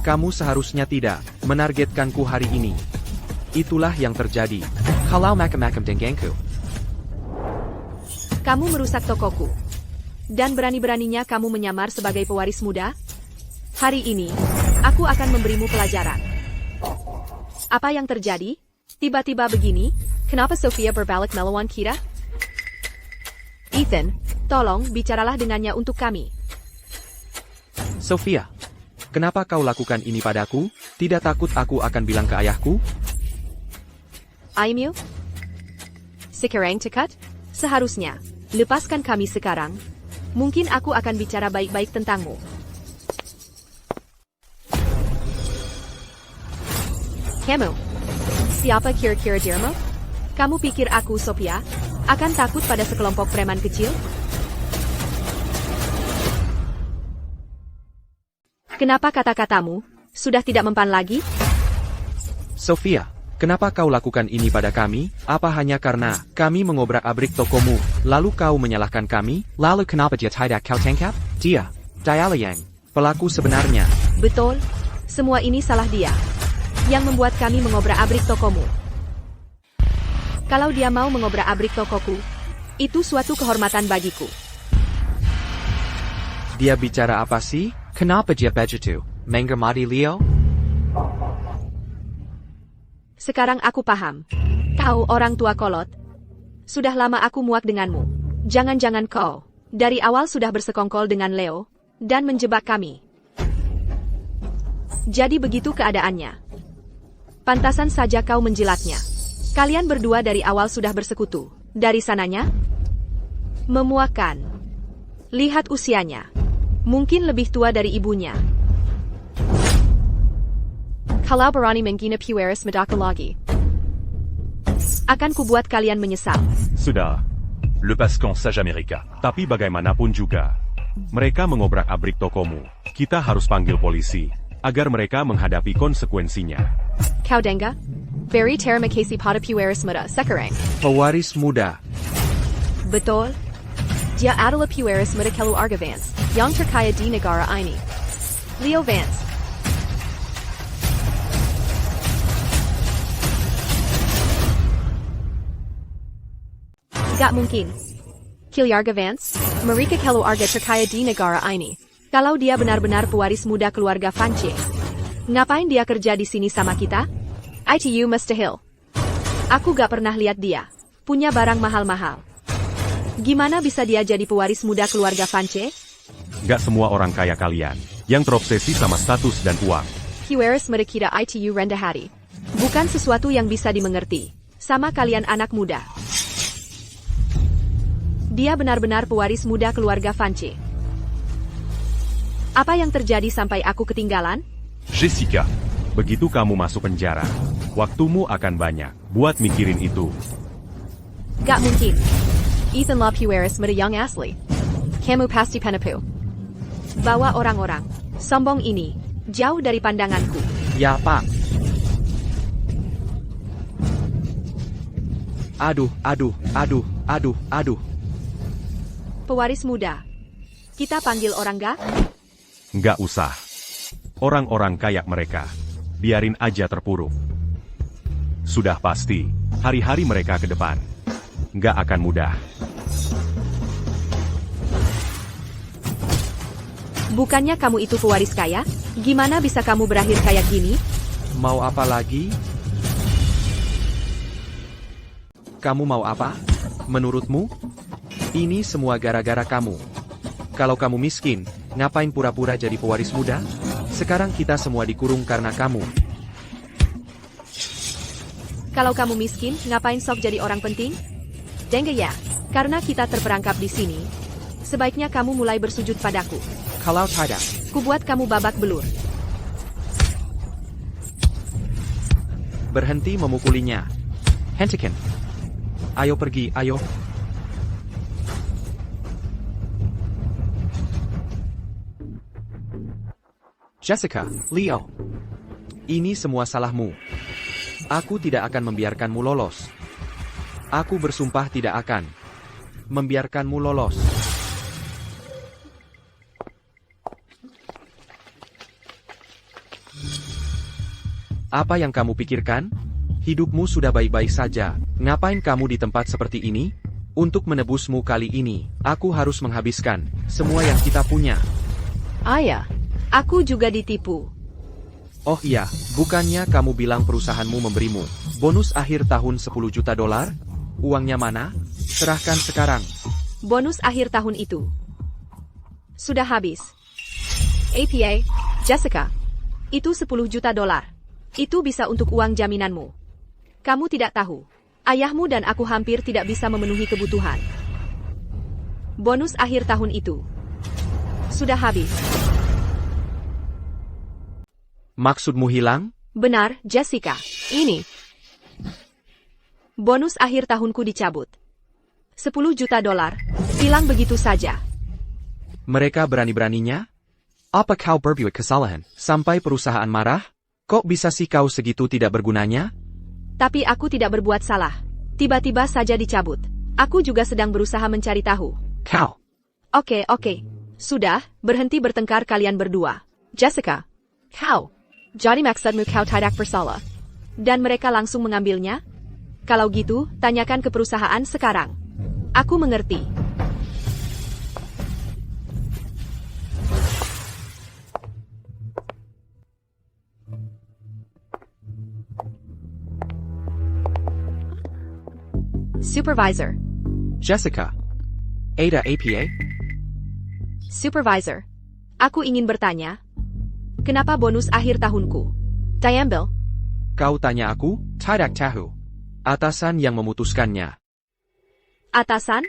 C: Kamu seharusnya tidak menargetkanku hari ini. Itulah yang terjadi. Kalau makam-makam denganku.
B: Kamu merusak tokoku. Dan berani-beraninya kamu menyamar sebagai pewaris muda? Hari ini, aku akan memberimu pelajaran. Apa yang terjadi? Tiba-tiba begini, kenapa Sophia berbalik melawan kita? Ethan, tolong bicaralah dengannya untuk kami.
C: Sophia, kenapa kau lakukan ini padaku? Tidak takut aku akan bilang ke ayahku?
B: Aimyu? Sekarang cekat? Seharusnya, lepaskan kami sekarang. Mungkin aku akan bicara baik-baik tentangmu. Kamu? Siapa kira-kira dirimu? Kamu pikir aku, Sophia, akan takut pada sekelompok preman kecil? Kenapa kata-katamu sudah tidak mempan lagi?
C: Sophia, kenapa kau lakukan ini pada kami? Apa hanya karena kami mengobrak-abrik tokomu, lalu kau menyalahkan kami? Lalu kenapa dia tidak kau tangkap? Dia, Dialayang, pelaku sebenarnya.
B: Betul, semua ini salah dia, yang membuat kami mengobrak-abrik tokomu. Kalau dia mau mengobrak-abrik tokoku, itu suatu kehormatan bagiku.
C: Dia bicara apa sih? Kenapa dia begitu? Mengermati Leo?
B: Sekarang aku paham. Kau orang tua kolot. Sudah lama aku muak denganmu. Jangan-jangan kau dari awal sudah bersekongkol dengan Leo dan menjebak kami. Jadi begitu keadaannya. Pantasan saja kau menjilatnya. Kalian berdua dari awal sudah bersekutu. Dari sananya? Memuakan. Lihat usianya. Mungkin lebih tua dari ibunya. Kalau berani menghina Pueris Medaka lagi, akan kubuat kalian menyesal.
A: Sudah.
D: Lepaskan saja mereka.
A: Tapi bagaimanapun juga, mereka mengobrak-abrik tokomu. Kita harus panggil polisi, agar mereka menghadapi konsekuensinya.
B: Kau dengar? Very terima kasih pada Pueris Muda sekarang.
C: Pewaris muda.
B: Betul. Dia adalah Pueris Muda keluarga Vance, yang terkaya di negara ini. Leo Vance. Gak mungkin. Keluarga Vance, mereka keluarga terkaya di negara ini. Kalau dia benar-benar pewaris muda keluarga Vance, ngapain dia kerja di sini sama kita? ITU mustahil. Aku gak pernah lihat dia punya barang mahal-mahal. Gimana bisa dia jadi pewaris muda keluarga Vance?
A: Gak semua orang kaya kalian, yang terobsesi sama status dan uang.
B: Pueris Muda kita ITU rendah hati. Bukan sesuatu yang bisa dimengerti. Sama kalian anak muda. Dia benar-benar pewaris muda keluarga Vance. Apa yang terjadi sampai aku ketinggalan?
D: Jessica,
A: Begitu kamu masuk penjara, waktumu akan banyak buat mikirin itu.
B: Gak mungkin. Ethan La Pueris Muda yang asli. Kamu pasti penipu. Bawa orang-orang sombong ini jauh dari pandanganku.
C: Ya, Pak. Aduh.
B: Pewaris muda. Kita panggil orang gak?
A: Nggak usah. Orang-orang kayak mereka, biarin aja terpuruk. Sudah pasti, hari-hari mereka ke depan nggak akan mudah.
B: Bukannya kamu itu pewaris kaya? Gimana bisa kamu berakhir kayak gini?
C: Mau apa lagi? Kamu mau apa? Menurutmu? Ini semua gara-gara kamu. Kalau kamu miskin, ngapain pura-pura jadi pewaris muda? Sekarang kita semua dikurung karena kamu.
B: Kalau kamu miskin, ngapain sok jadi orang penting? Dengar ya, karena kita terperangkap di sini. Sebaiknya kamu mulai bersujud padaku.
C: Kalau tidak,
B: Kubuat kamu babak belur.
C: berhenti memukulinya. Hentikan. Ayo pergi, ayo. Jessica, Leo. Ini semua salahmu. Aku tidak akan membiarkanmu lolos. Aku bersumpah tidak akan membiarkanmu lolos. Apa yang kamu pikirkan? Hidupmu sudah baik-baik saja. Ngapain kamu di tempat seperti ini? Untuk menebusmu kali ini, aku harus menghabiskan semua yang kita punya.
B: Ayah, aku juga ditipu.
C: Oh iya, bukannya kamu bilang perusahaanmu memberimu bonus akhir tahun $10 juta? Uangnya mana? Serahkan sekarang.
B: Bonus akhir tahun itu sudah habis. APA, Jessica. Itu 10 juta dolar. Itu bisa untuk uang jaminanmu. Kamu tidak tahu. Ayahmu dan aku hampir tidak bisa memenuhi kebutuhan. Bonus akhir tahun itu sudah habis.
C: Maksudmu hilang?
B: Benar, Jessica. Ini. Bonus akhir tahunku dicabut. 10 juta dolar. Hilang begitu saja.
C: Mereka berani-beraninya? Apa kau berbuat kesalahan sampai perusahaan marah? Kok bisa sih kau segitu tidak bergunanya?
B: Tapi aku tidak berbuat salah. Tiba-tiba saja dicabut. Aku juga sedang berusaha mencari tahu.
C: Kau.
B: Oke. Sudah, berhenti bertengkar kalian berdua. Jessica. Kau. Jadi maksudmu kau tidak bersalah. Dan mereka langsung mengambilnya? Kalau gitu, tanyakan ke perusahaan sekarang. Aku mengerti. Supervisor.
C: Jessica. Ada APA?
B: Supervisor. Aku ingin bertanya. Kenapa bonus akhir tahunku diambil?
C: Kau tanya aku? Tidak tahu. Atasan yang memutuskannya.
B: Atasan?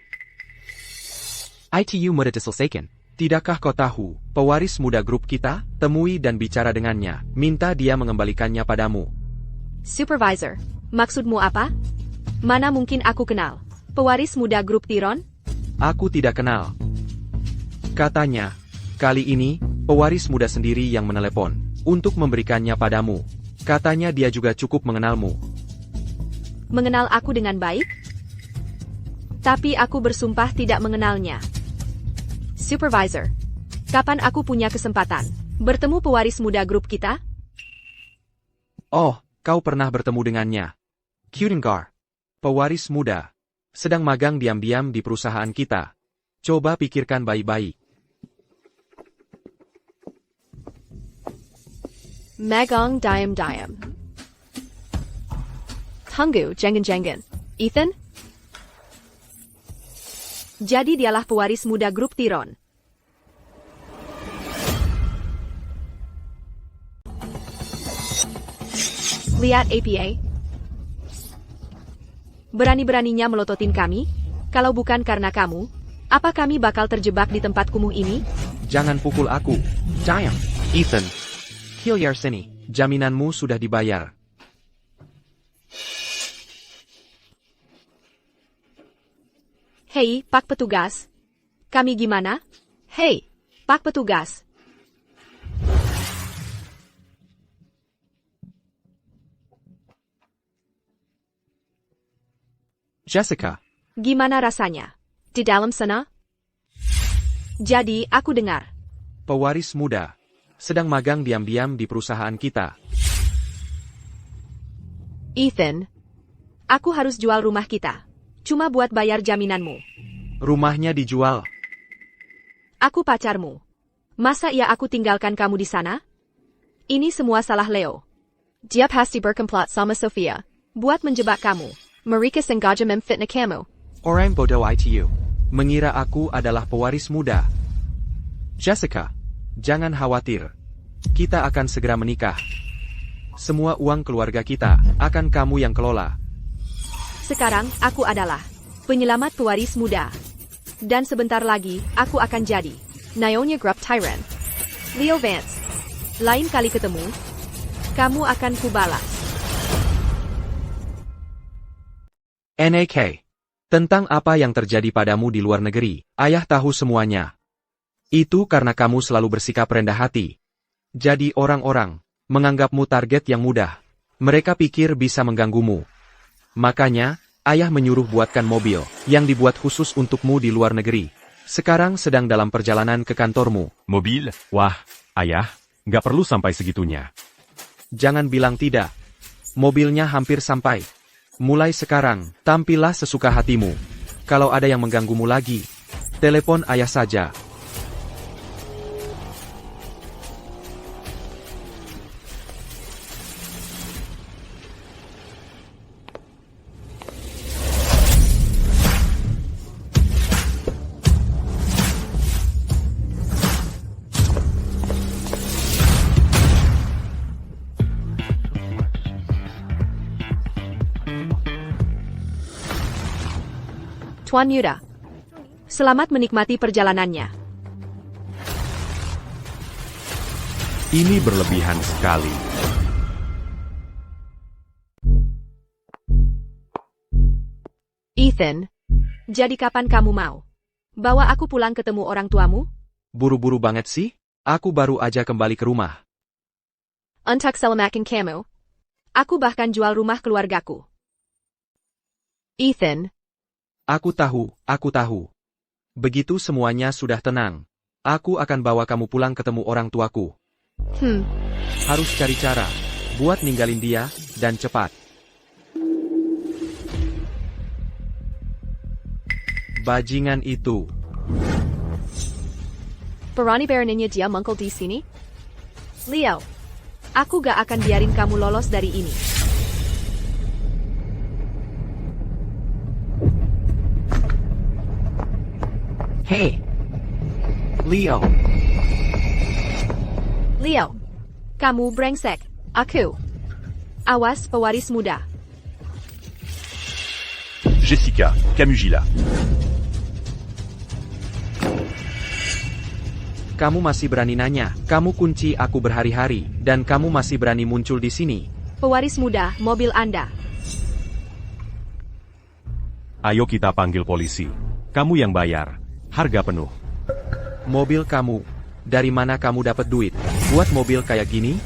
C: ITU mudah diselesaikan. Tidakkah kau tahu, pewaris muda grup kita, temui dan bicara dengannya, minta dia mengembalikannya padamu.
B: Supervisor. Maksudmu apa? Mana mungkin aku kenal? Pewaris muda grup Tiron?
C: Aku tidak kenal. Katanya, kali ini, pewaris muda sendiri yang menelepon, untuk memberikannya padamu. Katanya dia juga cukup mengenalmu.
B: Mengenal aku dengan baik? Tapi aku bersumpah tidak mengenalnya. Supervisor. Kapan aku punya kesempatan bertemu pewaris muda grup kita?
C: Oh, kau pernah bertemu dengannya. Kudengar. Pewaris muda. Sedang magang diam-diam di perusahaan kita. Coba pikirkan baik-baik.
B: Magang diam-diam. Tunggu, jangan-jangan. Ethan? Jadi dialah pewaris muda grup Tiron. Lihat APA. Berani-beraninya melototin kami? Kalau bukan karena kamu, apa kami bakal terjebak di tempat kumuh ini?
C: Jangan pukul aku. Diam. Ethan. Hilliard sini. Jaminanmu sudah dibayar.
B: Hei, Pak Petugas. Kami gimana? Hei, Pak Petugas.
C: Jessica.
B: Gimana rasanya? Di dalam sana? Jadi, aku dengar.
C: Pewaris muda. Sedang magang diam-diam di perusahaan kita.
B: Ethan. Aku harus jual rumah kita. Cuma buat bayar jaminanmu.
C: Rumahnya dijual.
B: Aku pacarmu. Masa iya aku tinggalkan kamu di sana? Ini semua salah Leo. Dia pasti berkomplot sama Sofia. Buat menjebak kamu. Mereka sengaja memfitnah kamu.
C: Orang bodoh ITU. Mengira aku adalah pewaris muda. Jessica. Jangan khawatir. Kita akan segera menikah. Semua uang keluarga kita akan kamu yang kelola.
B: Sekarang, aku adalah penyelamat pewaris muda. Dan sebentar lagi, aku akan jadi Nyonya Grup Tyron. Leo Vance. Lain kali ketemu, kamu akan kubalas.
C: NAK. Tentang apa yang terjadi padamu di luar negeri, ayah tahu semuanya. Itu karena kamu selalu bersikap rendah hati. Jadi orang-orang menganggapmu target yang mudah. Mereka pikir bisa mengganggumu. Makanya, ayah menyuruh buatkan mobil yang dibuat khusus untukmu di luar negeri. Sekarang sedang dalam perjalanan ke kantormu.
D: Mobile?
A: Wah, ayah, nggak perlu sampai segitunya.
C: Jangan bilang tidak. Mobilnya hampir sampai. Mulai sekarang, tampillah sesuka hatimu. Kalau ada yang mengganggumu lagi, telepon ayah saja.
B: Tuan Muda. Selamat menikmati perjalanannya.
A: Ini berlebihan sekali.
B: Ethan, jadi kapan kamu mau? Bawa aku pulang ketemu orang tuamu?
C: Buru-buru banget sih? Aku baru aja kembali ke rumah.
B: Untuk selamatkan kamu. Aku bahkan jual rumah keluargaku. Ethan,
C: Aku tahu. Begitu semuanya sudah tenang, aku akan bawa kamu pulang ketemu orang tuaku. Harus cari cara buat ninggalin dia, dan cepat. Bajingan itu.
B: berani beraninya dia mengkel di sini? Leo, aku gak akan biarin kamu lolos dari ini.
C: Hey, Leo.
B: Leo, kamu brengsek. Aku. Awas pewaris muda.
D: Jessica, Camugila.
C: Kamu masih berani nanya, kamu kunci aku berhari-hari, dan kamu masih berani muncul di sini.
B: Pewaris muda, mobil Anda.
A: Ayo kita panggil polisi. Kamu yang bayar. Harga penuh.
C: Mobil kamu. Dari mana kamu dapat duit buat mobil kayak gini?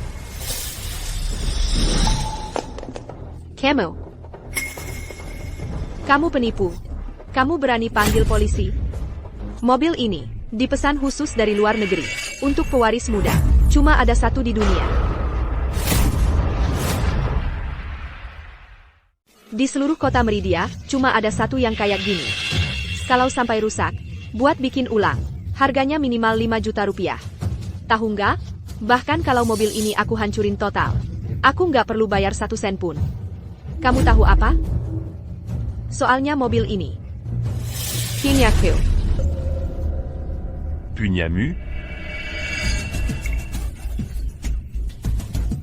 B: Kamu penipu. Kamu berani panggil polisi? Mobil ini dipesan khusus dari luar negeri untuk pewaris muda. Cuma ada satu di dunia. Di seluruh kota Meridia, cuma ada satu yang kayak gini. Kalau sampai rusak, buat bikin ulang, harganya minimal 5 juta rupiah. Tahu nggak? Bahkan kalau mobil ini aku hancurin total, aku nggak perlu bayar 1 sen pun. Kamu tahu apa? Soalnya mobil ini Kinyaku.
D: Punyamu.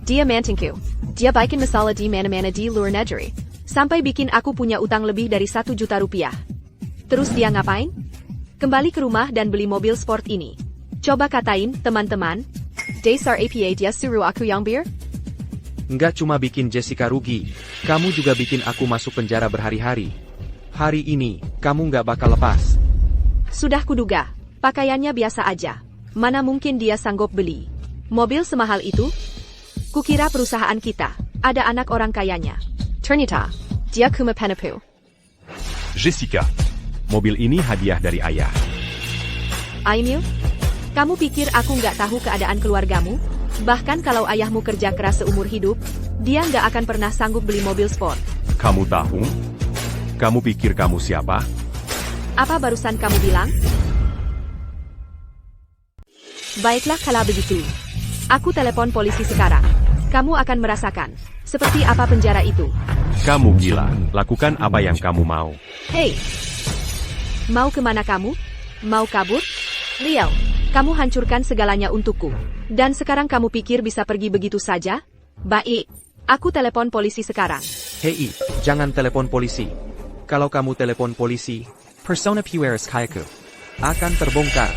B: Dia mantingku. Dia bikin masalah di mana-mana di luar negeri. Sampai bikin aku punya utang lebih dari 1 juta rupiah. Terus dia ngapain? Kembali ke rumah dan beli mobil sport ini. Coba katain, teman-teman. Dasar APA dia suruh aku yang bir?
C: Nggak cuma bikin Jessica rugi, kamu juga bikin aku masuk penjara berhari-hari. Hari ini, kamu nggak bakal lepas.
B: Sudah kuduga. Pakaiannya biasa aja. Mana mungkin dia sanggup beli mobil semahal itu? Kukira perusahaan kita ada anak orang kayanya. Ternyata, dia cuma penipu.
D: Jessica.
A: Mobil ini hadiah dari ayah.
B: Aimil, kamu pikir aku nggak tahu keadaan keluargamu? Bahkan kalau ayahmu kerja keras seumur hidup, dia nggak akan pernah sanggup beli mobil sport.
A: Kamu tahu? Kamu pikir kamu siapa?
B: Apa barusan kamu bilang? Baiklah kalau begitu. Aku telepon polisi sekarang. Kamu akan merasakan seperti apa penjara itu.
A: Kamu gila. Lakukan apa yang kamu mau.
B: Hei! Mau kemana kamu? Mau kabur? Leo, kamu hancurkan segalanya untukku. Dan sekarang kamu pikir bisa pergi begitu saja? Baik. Aku telepon polisi sekarang.
C: Hei, jangan telepon polisi. Kalau kamu telepon polisi, persona Pueris Kayaku akan terbongkar.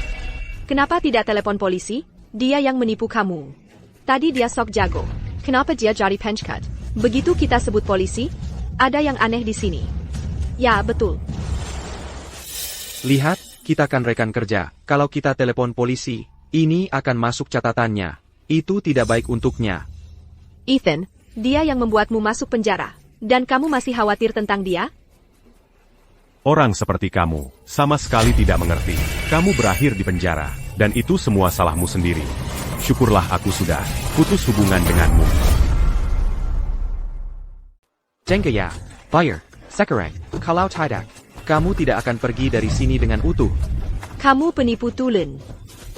B: Kenapa tidak telepon polisi? Dia yang menipu kamu. Tadi dia sok jago. Kenapa dia jadi penchkat? Begitu kita sebut polisi, ada yang aneh di sini. Ya, betul.
C: Lihat, kita kan rekan kerja. Kalau kita telepon polisi, ini akan masuk catatannya. Itu tidak baik untuknya.
B: Ethan, dia yang membuatmu masuk penjara. Dan kamu masih khawatir tentang dia?
A: Orang seperti kamu, sama sekali tidak mengerti. Kamu berakhir di penjara, dan itu semua salahmu sendiri. Syukurlah aku sudah putus hubungan denganmu.
C: Jenggaya, Fire, Sekarang, kalau tidak, kamu tidak akan pergi dari sini dengan utuh.
B: Kamu penipu tulen.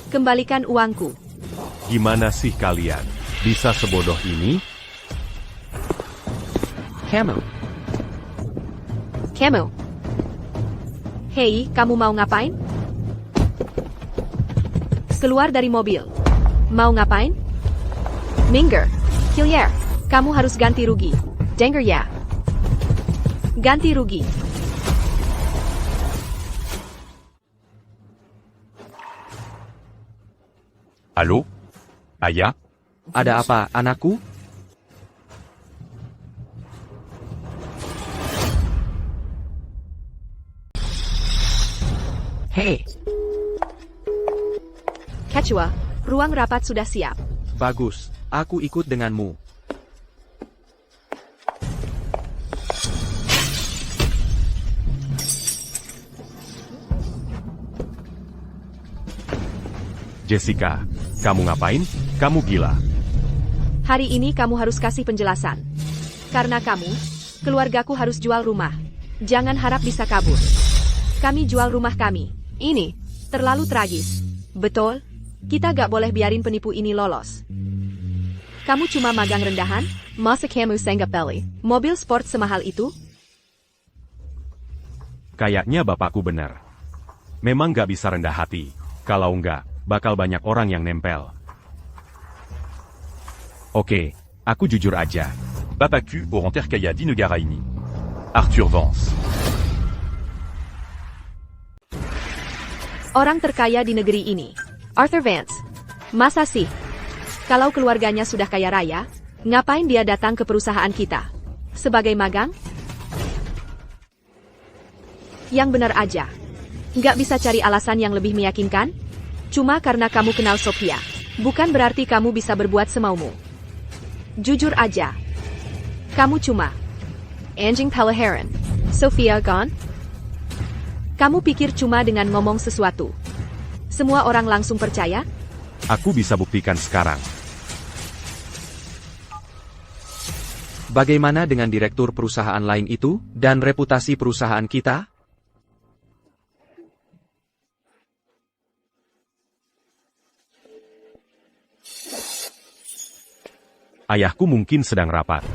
B: Kembalikan uangku.
A: Gimana sih kalian? Bisa sebodoh ini?
C: Kamu.
B: Hei, kamu mau ngapain? Keluar dari mobil. Mau ngapain? Minggir. Hillier, kamu harus ganti rugi. Denger ya. Ganti rugi.
D: Allô? Aya?
C: Ada apa, anakku? Hei,
B: Quechua, ruang rapat sudah siap.
C: bagus. Aku ikut denganmu.
A: Jessica, kamu ngapain? Kamu gila.
B: Hari ini kamu harus kasih penjelasan. Karena kamu, keluargaku harus jual rumah. Jangan harap bisa kabur. Kami jual rumah kami. Ini terlalu tragis. Betul? Kita gak boleh biarin penipu ini lolos. Kamu cuma magang rendahan? Masa kamu senggap beli mobil sport semahal itu?
A: Kayaknya bapakku benar. Memang gak bisa rendah hati. Kalau enggak, bakal banyak orang yang nempel. Oke, aku jujur aja.
D: Bapacu au Renterkaya d'Inegaraini. Arthur Vance.
B: Orang terkaya di negeri ini. Arthur Vance. Masa sih? Kalau keluarganya sudah kaya raya, ngapain dia datang ke perusahaan kita? Sebagai magang? Yang benar aja. Nggak bisa cari alasan yang lebih meyakinkan? Cuma karena kamu kenal Sophia. Bukan berarti kamu bisa berbuat semaumu. Jujur aja. Kamu cuma anjing peleheran. Sophia gone? Kamu pikir cuma dengan ngomong sesuatu semua orang langsung percaya?
A: Aku bisa buktikan sekarang.
C: Bagaimana dengan direktur perusahaan lain itu, dan reputasi perusahaan kita?
A: Ayahku mungkin sedang rapat.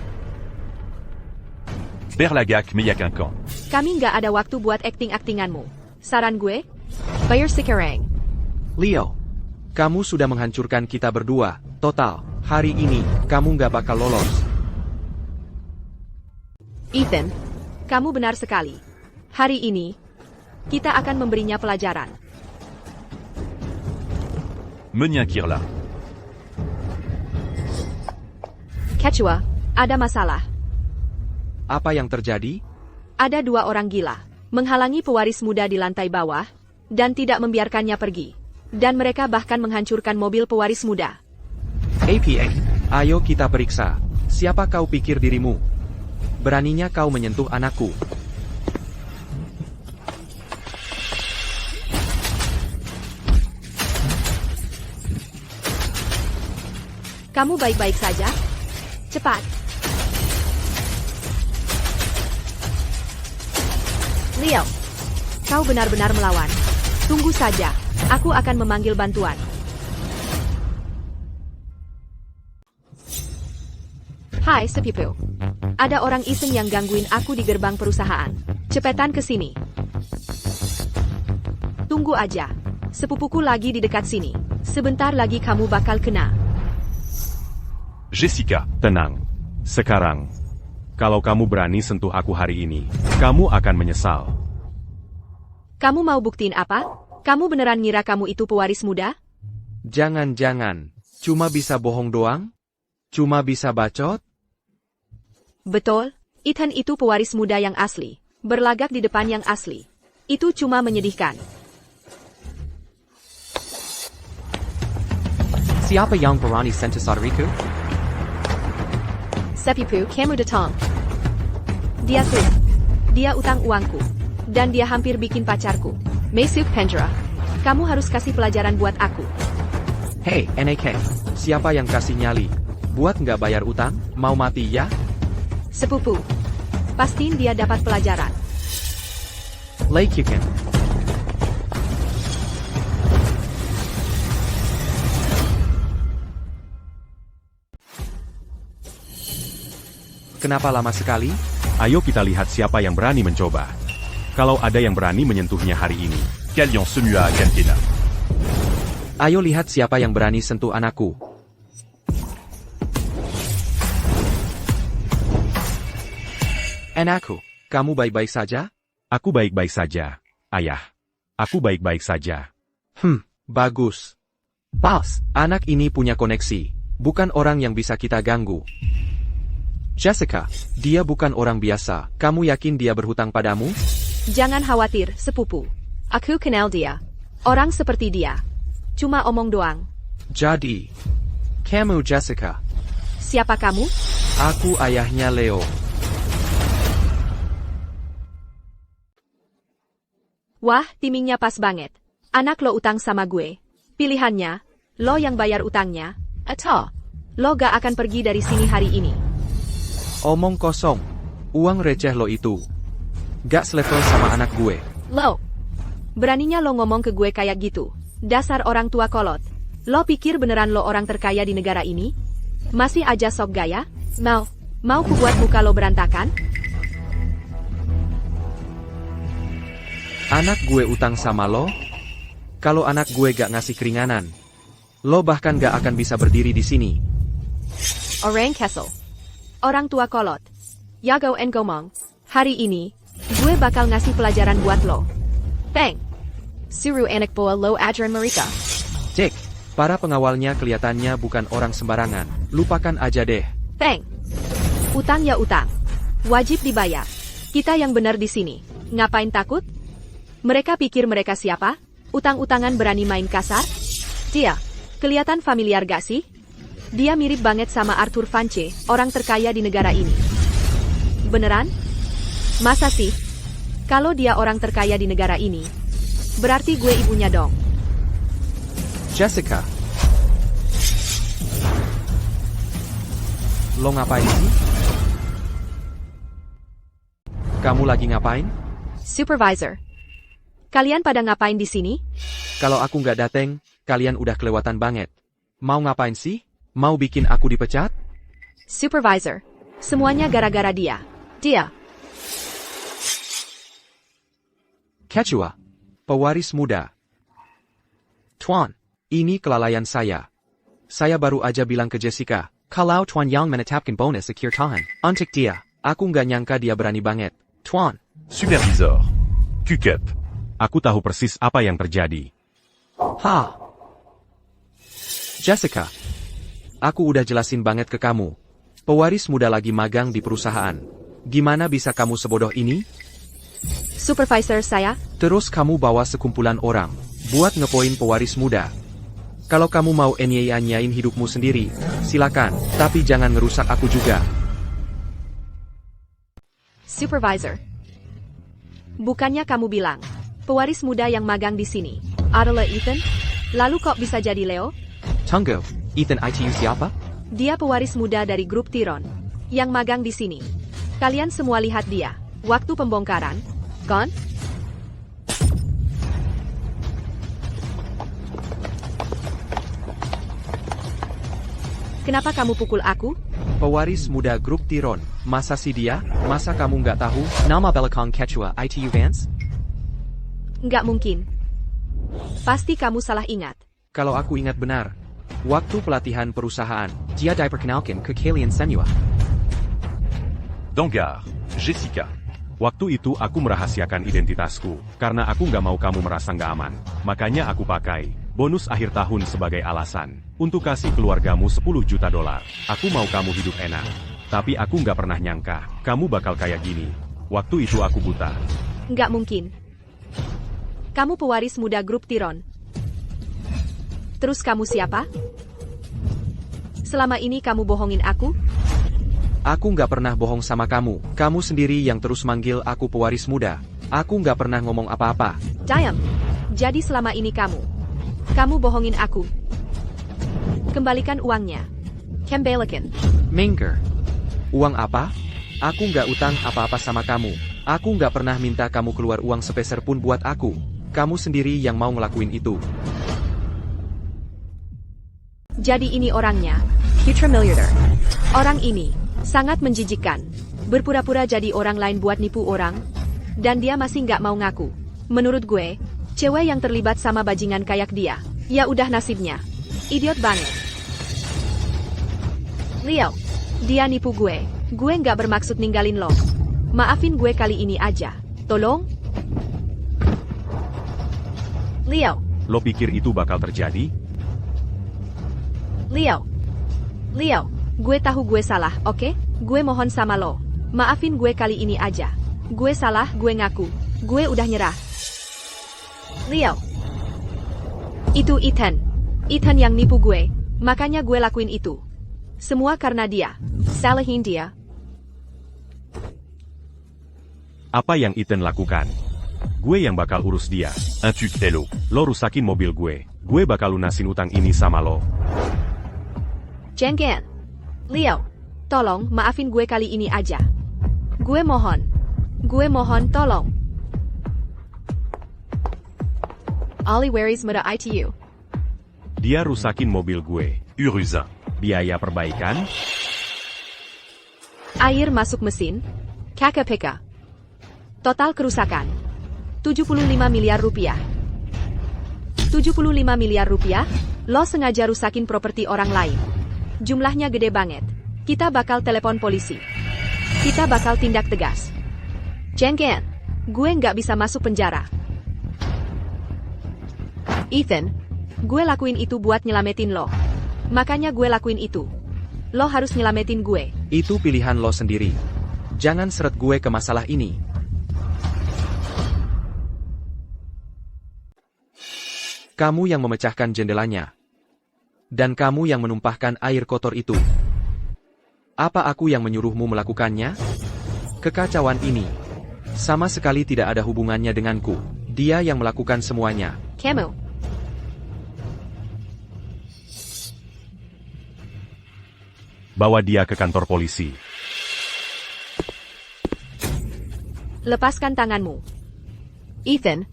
D: Berlagac, mais y a qu'un camp.
B: Kami nggak ada waktu buat acting-actinganmu. Saran gue, bayar sekarang.
C: Leo, kamu sudah menghancurkan kita berdua. Total, hari ini, kamu nggak bakal lolos.
B: Ethan, kamu benar sekali. Hari ini, kita akan memberinya pelajaran.
D: Menien Kirla.
B: Quechua, ada masalah.
C: Apa yang terjadi?
B: Ada 2 orang gila, menghalangi pewaris muda di lantai bawah, dan tidak membiarkannya pergi. Dan mereka bahkan menghancurkan mobil pewaris muda.
C: APA, ayo kita periksa. Siapa kau pikir dirimu? Beraninya kau menyentuh anakku.
B: Kamu baik-baik saja? Cepat. Leo, kau benar-benar melawan. Tunggu saja, aku akan memanggil bantuan. Hai sepupu. Ada orang iseng yang gangguin aku di gerbang perusahaan. Cepetan ke sini. Tunggu aja. Sepupuku lagi di dekat sini. Sebentar lagi kamu bakal kena.
D: Jessica.
A: Tenang. Sekarang, kalau kamu berani sentuh aku hari ini, kamu akan menyesal.
B: Kamu mau buktiin apa? Kamu beneran ngira kamu itu pewaris muda?
C: Jangan-jangan, cuma bisa bohong doang? Cuma bisa bacot?
B: Betul, Ethan itu pewaris muda yang asli. Berlagak di depan yang asli. Itu cuma menyedihkan.
C: Siapa yang berani sentuh saudariku?
B: Sepupu, kamu datang. Dia tuh. Dia utang uangku. Dan dia hampir bikin pacarku. Masuk penjara. Kamu harus kasih pelajaran buat aku.
C: Hei, NAK. Siapa yang kasih nyali? Buat nggak bayar utang, mau mati ya?
B: Sepupu. Pastiin dia dapat pelajaran.
C: Laikikan. Kenapa lama sekali?
A: Ayo kita lihat siapa yang berani mencoba. Kalau ada yang berani menyentuhnya hari ini.
D: Kalian semua akan kena.
C: Ayo lihat siapa yang berani sentuh anakku. Anakku, kamu baik-baik saja?
A: Aku baik-baik saja, Ayah. Aku baik-baik saja.
C: Bagus. Boss, anak ini punya koneksi. Bukan orang yang bisa kita ganggu. Jessica, dia bukan orang biasa. Kamu yakin dia berhutang padamu?
B: Jangan khawatir, sepupu. Aku kenal dia. Orang seperti dia. Cuma omong doang.
C: Jadi, kamu Jessica.
B: Siapa kamu?
C: Aku ayahnya Leo.
B: Wah, timingnya pas banget. Anak lo utang sama gue. Pilihannya, lo yang bayar utangnya, atau lo gak akan pergi dari sini hari ini.
C: Omong kosong. Uang receh lo itu. Gak selevel sama anak gue.
B: Lo, beraninya lo ngomong ke gue kayak gitu. Dasar orang tua kolot. Lo pikir beneran lo orang terkaya di negara ini? Masih aja sok gaya? Mau ku buat muka lo berantakan?
C: Anak gue utang sama lo? Kalau anak gue gak ngasih keringanan, lo bahkan gak akan bisa berdiri di sini.
B: Orang Kessel. Orang tua kolot. Yago en ngomong. Hari ini, gue bakal ngasih pelajaran buat lo. Bang. Suruh anak boa lo ajaran mereka.
C: Cek, para pengawalnya kelihatannya bukan orang sembarangan. Lupakan aja deh.
B: Bang. Utang ya utang. Wajib dibayar. Kita yang benar di sini. Ngapain takut? Mereka pikir mereka siapa? Utang-utangan berani main kasar? Dia, kelihatan familiar gak sih? Dia mirip banget sama Arthur Vance, orang terkaya di negara ini. Beneran? Masa sih? Kalau dia orang terkaya di negara ini, berarti gue ibunya dong.
C: Jessica. Lo ngapain sih? Kamu lagi ngapain?
B: Supervisor. Kalian pada ngapain di sini?
C: Kalau aku nggak dateng, kalian udah kelewatan banget. Mau ngapain sih? Mau bikin aku dipecat?
B: Supervisor. Semuanya gara-gara dia. Dia.
C: Quechua. Pewaris muda. Tuan, ini kelalaian saya. Saya baru aja bilang ke Jessica, kalau Tuan yang menetapkan bonus secure tahan. Untuk dia, aku nggak nyangka dia berani banget. Tuan.
D: Supervisor. QCUP.
A: Aku tahu persis apa yang terjadi.
C: Ha. Jessica. Aku udah jelasin banget ke kamu. Pewaris muda lagi magang di perusahaan. Gimana bisa kamu sebodoh ini?
B: Supervisor saya,
C: Terus kamu bawa sekumpulan orang buat ngepoin pewaris muda. Kalau kamu mau nyanyain hidupmu sendiri, silakan. Tapi jangan ngerusak aku juga.
B: Supervisor. Bukannya kamu bilang, pewaris muda yang magang di sini adalah Ethan? Lalu kok bisa jadi Leo?
C: Tunggu, Ethan ITU siapa?
B: Dia pewaris muda dari grup Tiron yang magang di sini. Kalian semua lihat dia waktu pembongkaran, kan? Kenapa kamu pukul aku?
C: Pewaris muda grup Tiron. Masa sih dia? Masa kamu nggak tahu? Nama belakang Quechua ITU Vance?
B: Nggak mungkin. Pasti kamu salah ingat.
C: Kalau aku ingat benar, waktu pelatihan perusahaan, dia diperkenalkan ke kalian semua.
D: Dangar. Jessica.
A: Waktu itu aku merahasiakan identitasku, karena aku nggak mau kamu merasa nggak aman. Makanya aku pakai bonus akhir tahun sebagai alasan, untuk kasih keluargamu 10 juta dolar. Aku mau kamu hidup enak. Tapi aku nggak pernah nyangka, kamu bakal kayak gini. Waktu itu aku buta.
B: Nggak mungkin. Kamu pewaris muda grup Tiron. Terus kamu siapa? Selama ini kamu bohongin aku?
C: Aku nggak pernah bohong sama kamu. Kamu sendiri yang terus manggil aku pewaris muda. Aku nggak pernah ngomong apa-apa.
B: Diam. Jadi selama ini kamu bohongin aku. Kembalikan uangnya. Kembalikan.
C: Mingger. Uang apa? Aku nggak utang apa-apa sama kamu. Aku nggak pernah minta kamu keluar uang sepeser pun buat aku. Kamu sendiri yang mau ngelakuin itu.
B: Jadi ini orangnya. Future Milliarder. Orang ini sangat menjijikkan. Berpura-pura jadi orang lain buat nipu orang. Dan dia masih nggak mau ngaku. Menurut gue, cewek yang terlibat sama bajingan kayak dia, ya udah nasibnya. Idiot banget. Leo, dia nipu gue. Gue nggak bermaksud ninggalin lo. Maafin gue kali ini aja. Tolong? Leo.
A: Lo pikir itu bakal terjadi?
B: Leo, gue tahu gue salah, oke? Gue mohon sama lo. Maafin gue kali ini aja. Gue salah, gue ngaku. Gue udah nyerah. Leo. Itu Ethan. Ethan yang nipu gue. Makanya gue lakuin itu. Semua karena dia. Salahin dia.
A: Apa yang Ethan lakukan? Gue yang bakal urus dia.
D: Un tuc hello.
A: Lo rusakin mobil gue. Gue bakal lunasin utang ini sama lo.
B: Jangan. Leo, tolong maafin gue kali ini aja. Gue mohon. Tolong. Ollie, where is Muda ITU?
A: Dia rusakin mobil gue.
D: Urusin.
A: Biaya perbaikan?
B: Air masuk mesin. Kakak peka. Total kerusakan. 75 miliar rupiah. 75 miliar rupiah? Lo sengaja rusakin properti orang lain. Jumlahnya gede banget. Kita bakal telepon polisi. Kita bakal tindak tegas. Jangan. Gue nggak bisa masuk penjara. Ethan, gue lakuin itu buat nyelamatin lo. Makanya gue lakuin itu. Lo harus nyelamatin gue.
C: Itu pilihan lo sendiri. Jangan seret gue ke masalah ini. Kamu yang memecahkan jendelanya. Dan kamu yang menumpahkan air kotor itu. Apa aku yang menyuruhmu melakukannya? Kekacauan ini sama sekali tidak ada hubungannya denganku. Dia yang melakukan semuanya.
B: Kamu.
A: Bawa dia ke kantor polisi.
B: Lepaskan tanganmu. Ethan.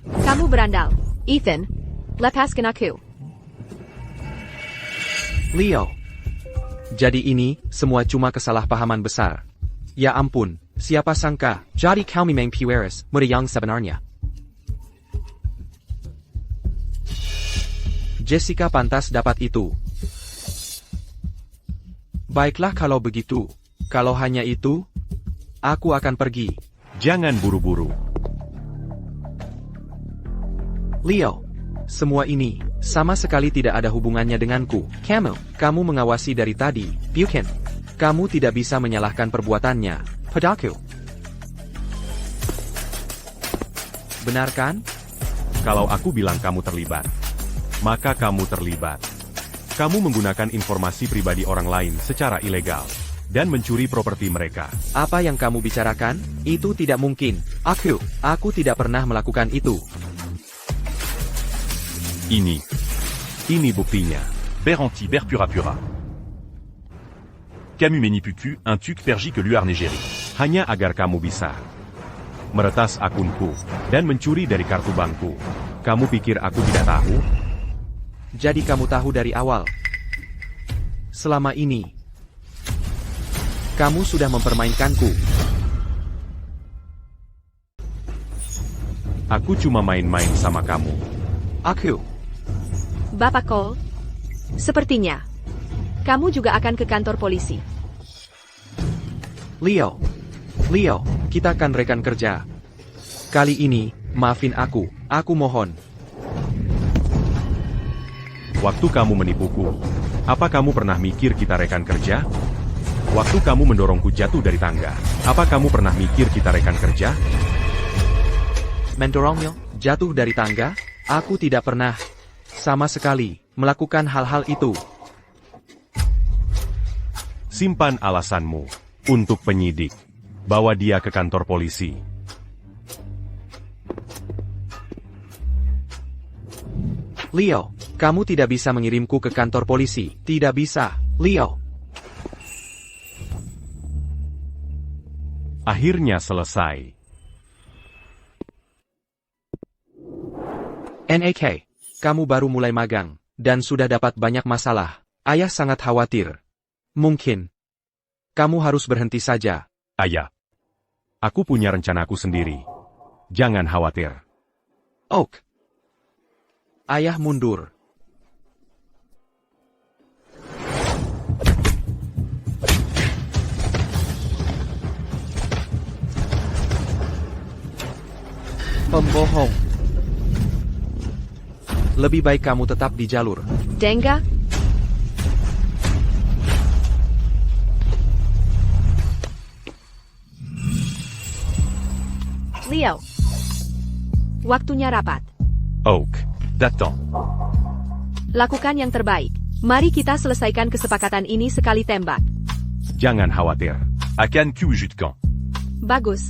B: Kamu berandal. Ethan. Lepaskan aku.
C: Leo. Jadi ini semua cuma kesalahpahaman besar. Ya ampun, siapa sangka, jadi kau memang pewaris, muda yang sebenarnya. Jessica pantas dapat itu. Baiklah kalau begitu. Kalau hanya itu, aku akan pergi.
A: Jangan buru-buru.
C: Leo, semua ini sama sekali tidak ada hubungannya denganku. Kamu mengawasi dari tadi, bukan? Kamu tidak bisa menyalahkan perbuatannya padaku. Benar kan?
A: Kalau aku bilang kamu terlibat, maka kamu terlibat. Kamu menggunakan informasi pribadi orang lain secara ilegal dan mencuri properti mereka.
C: Apa yang kamu bicarakan? Itu tidak mungkin. Aku tidak pernah melakukan itu.
A: Ini buktinya.
D: Beranti berpura pura. Camus Menipucu, un tuc pergi que luar negeri.
A: Hanya agar kamu bisa meretas akunku dan mencuri dari kartu bankku. Kamu pikir aku tidak tahu?
C: Jadi kamu tahu dari awal. Selama ini, kamu sudah mempermainkanku.
A: Aku cuma main-main sama kamu.
B: Bapak Cole, sepertinya kamu juga akan ke kantor polisi.
C: Leo, kita kan rekan kerja. Kali ini, maafin aku mohon.
A: Waktu kamu menipuku, apa kamu pernah mikir kita rekan kerja? Waktu kamu mendorongku jatuh dari tangga, apa kamu pernah mikir kita rekan kerja?
C: Mendorongnya jatuh dari tangga? Aku tidak pernah sama sekali melakukan hal-hal itu.
A: Simpan alasanmu untuk penyidik. Bawa dia ke kantor polisi.
C: Leo, kamu tidak bisa mengirimku ke kantor polisi. Tidak bisa, Leo.
A: Akhirnya selesai.
C: NAK, kamu baru mulai magang, dan sudah dapat banyak masalah. Ayah sangat khawatir. Mungkin kamu harus berhenti saja.
A: Ayah, aku punya rencanaku sendiri. Jangan khawatir.
C: Oak. Ayah mundur. Pembohong. Lebih baik kamu tetap di jalur.
B: Denga, Leo. Waktunya rapat.
D: Oak. Datang.
B: Lakukan yang terbaik. Mari kita selesaikan kesepakatan ini sekali tembak.
A: Jangan khawatir.
D: Akan Q jus de camp.
B: Bagus.